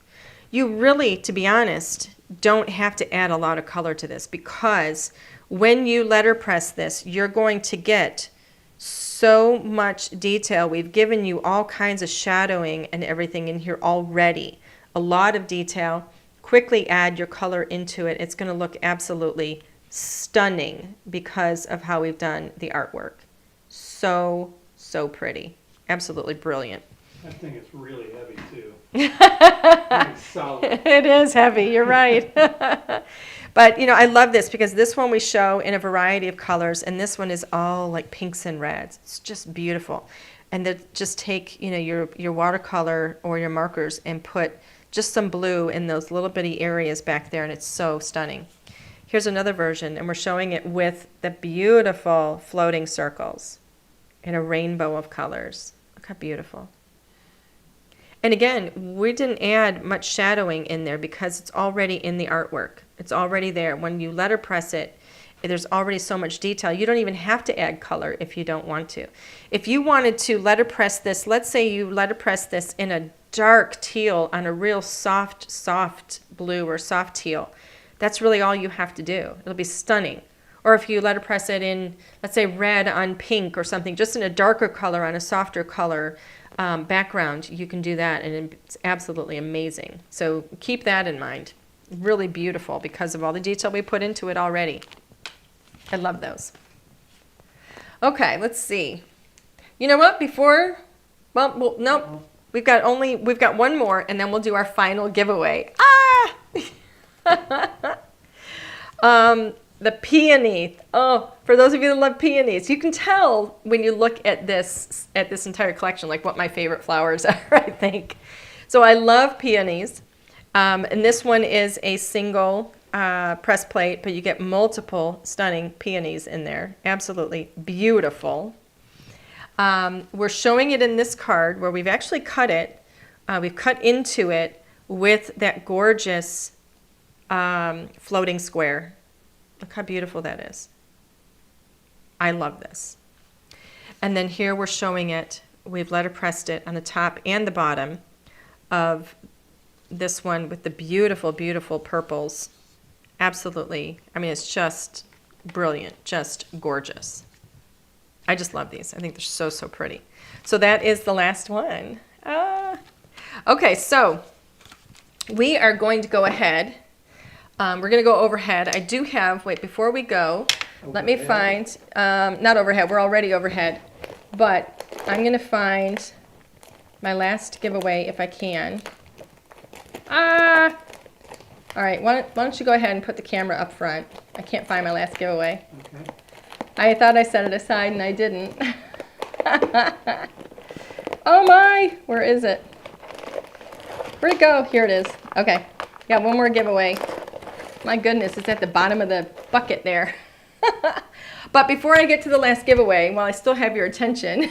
You really, to be honest, don't have to add a lot of color to this, because when you letterpress this, you're going to get so much detail. We've given you all kinds of shadowing and everything in here already. A lot of detail. Quickly add your color into it. It's going to look absolutely stunning because of how we've done the artwork. So, so pretty. Absolutely brilliant. That thing is really heavy too. It's solid. It is heavy, you're right. But I love this because this one we show in a variety of colors, and this one is all like pinks and reds. It's just beautiful. And then just take your watercolor or your markers and put just some blue in those little bitty areas back there, and it's so stunning. Here's another version, and we're showing it with the beautiful floating circles in a rainbow of colors. Look how beautiful. And again, we didn't add much shadowing in there because it's already in the artwork. It's already there. When you letterpress it, there's already so much detail. You don't even have to add color if you don't want to. If you wanted to letterpress this, let's say you letterpress this in a dark teal on a real soft blue or soft teal, that's really all you have to do. It'll be stunning. Or if you letterpress it in, let's say, red on pink or something, just in a darker color on a softer color background, you can do that, and it's absolutely amazing. So keep that in mind. Really beautiful because of all the detail we put into it already. I love those. Okay, let's see. You know what? Well, nope. We've got one more, and then we'll do our final giveaway. The peony. Oh, for those of you that love peonies, you can tell when you look at this entire collection, like what my favorite flowers are, I think. So I love peonies. And this one is a single press plate, but you get multiple stunning peonies in there. Absolutely beautiful. We're showing it in this card where we've actually cut it. We've cut into it with that gorgeous floating square. Look how beautiful that is. I love this. And then here we're showing it. We've letterpressed it on the top and the bottom of this one with the beautiful, beautiful purples. Absolutely. I mean, it's just brilliant, just gorgeous. I just love these. I think they're so, so pretty. So that is the last one. Okay, so we are going to go ahead. We're going to go overhead. I do have, wait, before we go, let me find, not overhead, we're already overhead, but I'm going to find my last giveaway if I can. All right, why don't you go ahead and put the camera up front. I can't find my last giveaway. Okay. I thought I set it aside and I didn't. Oh my, where is it? Where'd it go? Here it is. Okay, got one more giveaway. My goodness, it's at the bottom of the bucket there. But before I get to the last giveaway, while I still have your attention.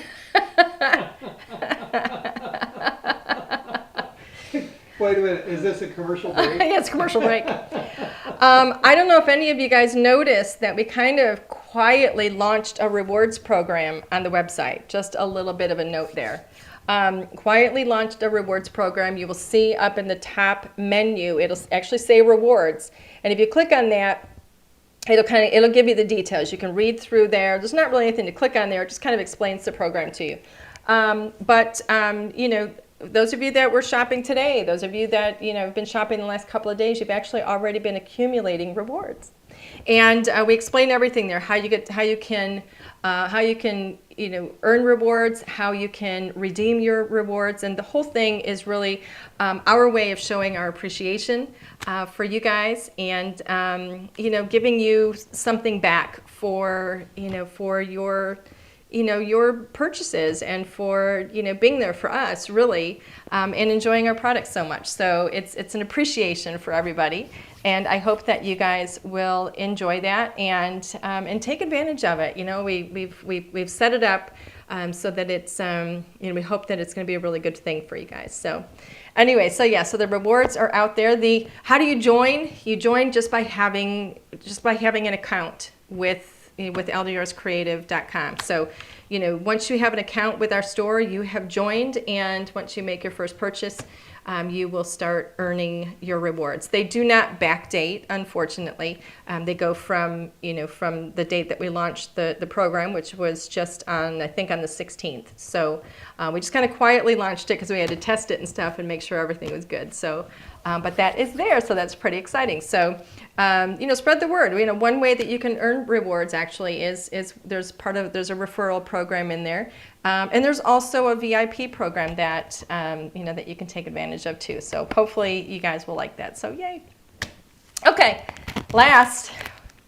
Wait a minute, is this a commercial break? Yeah, it's a commercial break. I don't know if any of you guys noticed that we kind of quietly launched a rewards program on the website. Just a little bit of a note there. Quietly launched a rewards program. You will see up in the top menu, it'll actually say rewards. And if you click on that, it'll give you the details. You can read through there. There's not really anything to click on there. It just kind of explains the program to you. You know, those of you that were shopping today, those of you that have been shopping the last couple of days, you've actually already been accumulating rewards. And we explain everything there, how you can earn rewards, how you can redeem your rewards, and the whole thing is really our way of showing our appreciation for you guys, and giving you something back for your purchases, and for being there for us, really, and enjoying our products so much. So it's an appreciation for everybody, and I hope that you guys will enjoy that and take advantage of it. We've set it up so that it's we hope that it's going to be a really good thing for you guys. So anyway, so the rewards are out there. How do you join? You join just by having an account with LDRScreative.com. So, once you have an account with our store, you have joined, and once you make your first purchase, you will start earning your rewards. They do not backdate, unfortunately. They go from the date that we launched the program, which was just on the 16th. So we just kind of quietly launched it because we had to test it and stuff and make sure everything was good. So, but that is there, so that's pretty exciting. So, spread the word. One way that you can earn rewards actually is there's a referral program in there, and there's also a VIP program that that you can take advantage of too. So hopefully you guys will like that. So yay. Okay,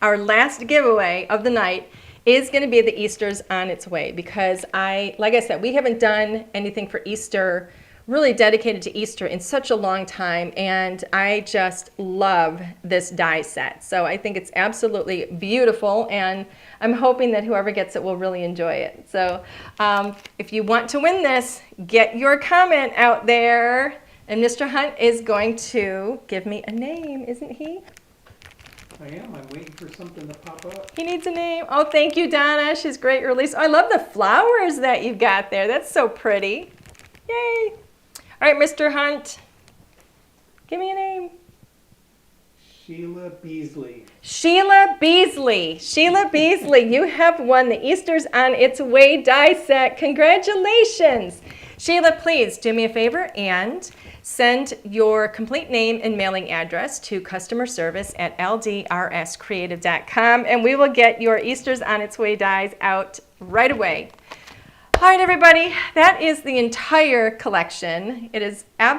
our last giveaway of the night is going to be the Easter's on its way, because like I said, we haven't done anything for Easter really dedicated to Easter in such a long time, and I just love this die set. So I think it's absolutely beautiful, and I'm hoping that whoever gets it will really enjoy it. So if you want to win this, get your comment out there, and Mr. Hunt is going to give me a name, isn't he? I am. I'm waiting for something to pop up. He needs a name. Oh, thank you, Donna. She's great release. Oh, I love the flowers that you've got there. That's so pretty. Yay. All right, Mr. Hunt, give me a name. Sheila Beasley. Sheila Beasley. Sheila Beasley, you have won the Easter's on its way die set. Congratulations. Sheila, please do me a favor and send your complete name and mailing address to customer service at LDRScreative.com, and we will get your Easter's on its way dies out right away. All right, everybody, that is the entire collection. It is I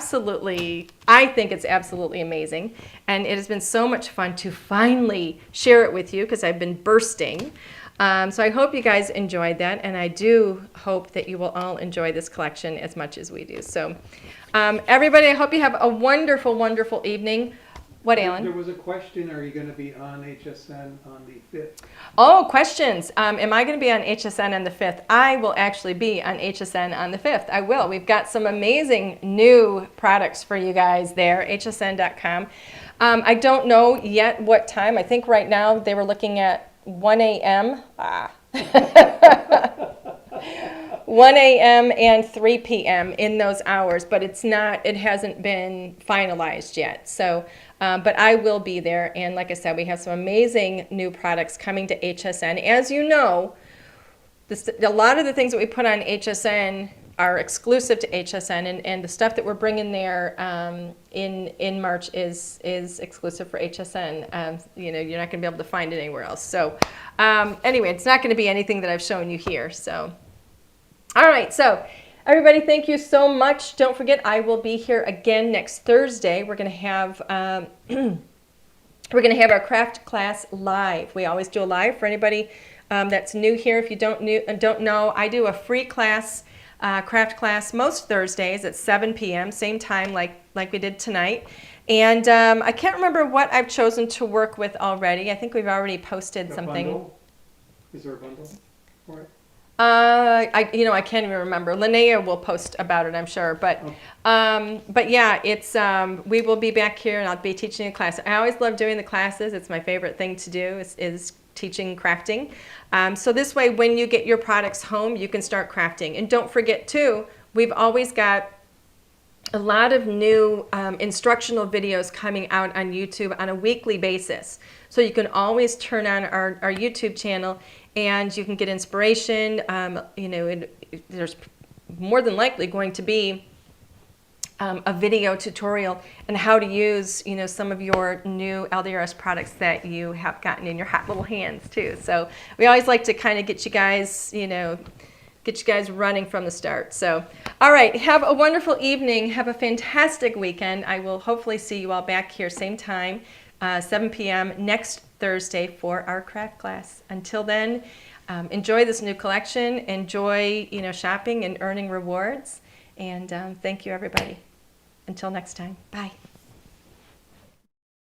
think it's absolutely amazing, and it has been so much fun to finally share it with you, because I've been bursting. So I hope you guys enjoyed that, and I do hope that you will all enjoy this collection as much as we do. So everybody, I hope you have a wonderful, wonderful evening. What, Alan? There was a question, are you going to be on HSN on the 5th? Oh, questions. Am I going to be on HSN on the 5th? I will actually be on HSN on the 5th. I will. We've got some amazing new products for you guys there, hsn.com. I don't know yet what time. I think right now they were looking at 1 a.m. 1 a.m. and 3 p.m. in those hours, but it hasn't been finalized yet. So, but I will be there, and like I said, we have some amazing new products coming to HSN. As you know, a lot of the things that we put on HSN are exclusive to HSN, and the stuff that we're bringing there in March is exclusive for HSN. You're not going to be able to find it anywhere else. So anyway, it's not going to be anything that I've shown you here. So. All right, so everybody, thank you so much. Don't forget, I will be here again next Thursday. We're going to have our craft class live. We always do a live for anybody that's new here. If you don't know, I do a free class, craft class, most Thursdays at 7 p.m. same time like we did tonight. And I can't remember what I've chosen to work with already. I think we've already posted something. Bundle? Is there a bundle for it? I can't even remember. Linnea will post about it, I'm sure. But yeah, it's we will be back here, and I'll be teaching a class. I always love doing the classes. It's my favorite thing to do is teaching crafting. So this way, when you get your products home, you can start crafting. And don't forget too, we've always got a lot of new instructional videos coming out on YouTube on a weekly basis. So you can always turn on our YouTube channel, and you can get inspiration. There's more than likely going to be a video tutorial on how to use, some of your new LDRS products that you have gotten in your hot little hands too. So we always like to kind of get you guys, running from the start. So, all right, have a wonderful evening. Have a fantastic weekend. I will hopefully see you all back here same time, 7 p.m. next Thursday for our craft class. Until then, enjoy this new collection. Enjoy, shopping and earning rewards. And thank you, everybody. Until next time, bye.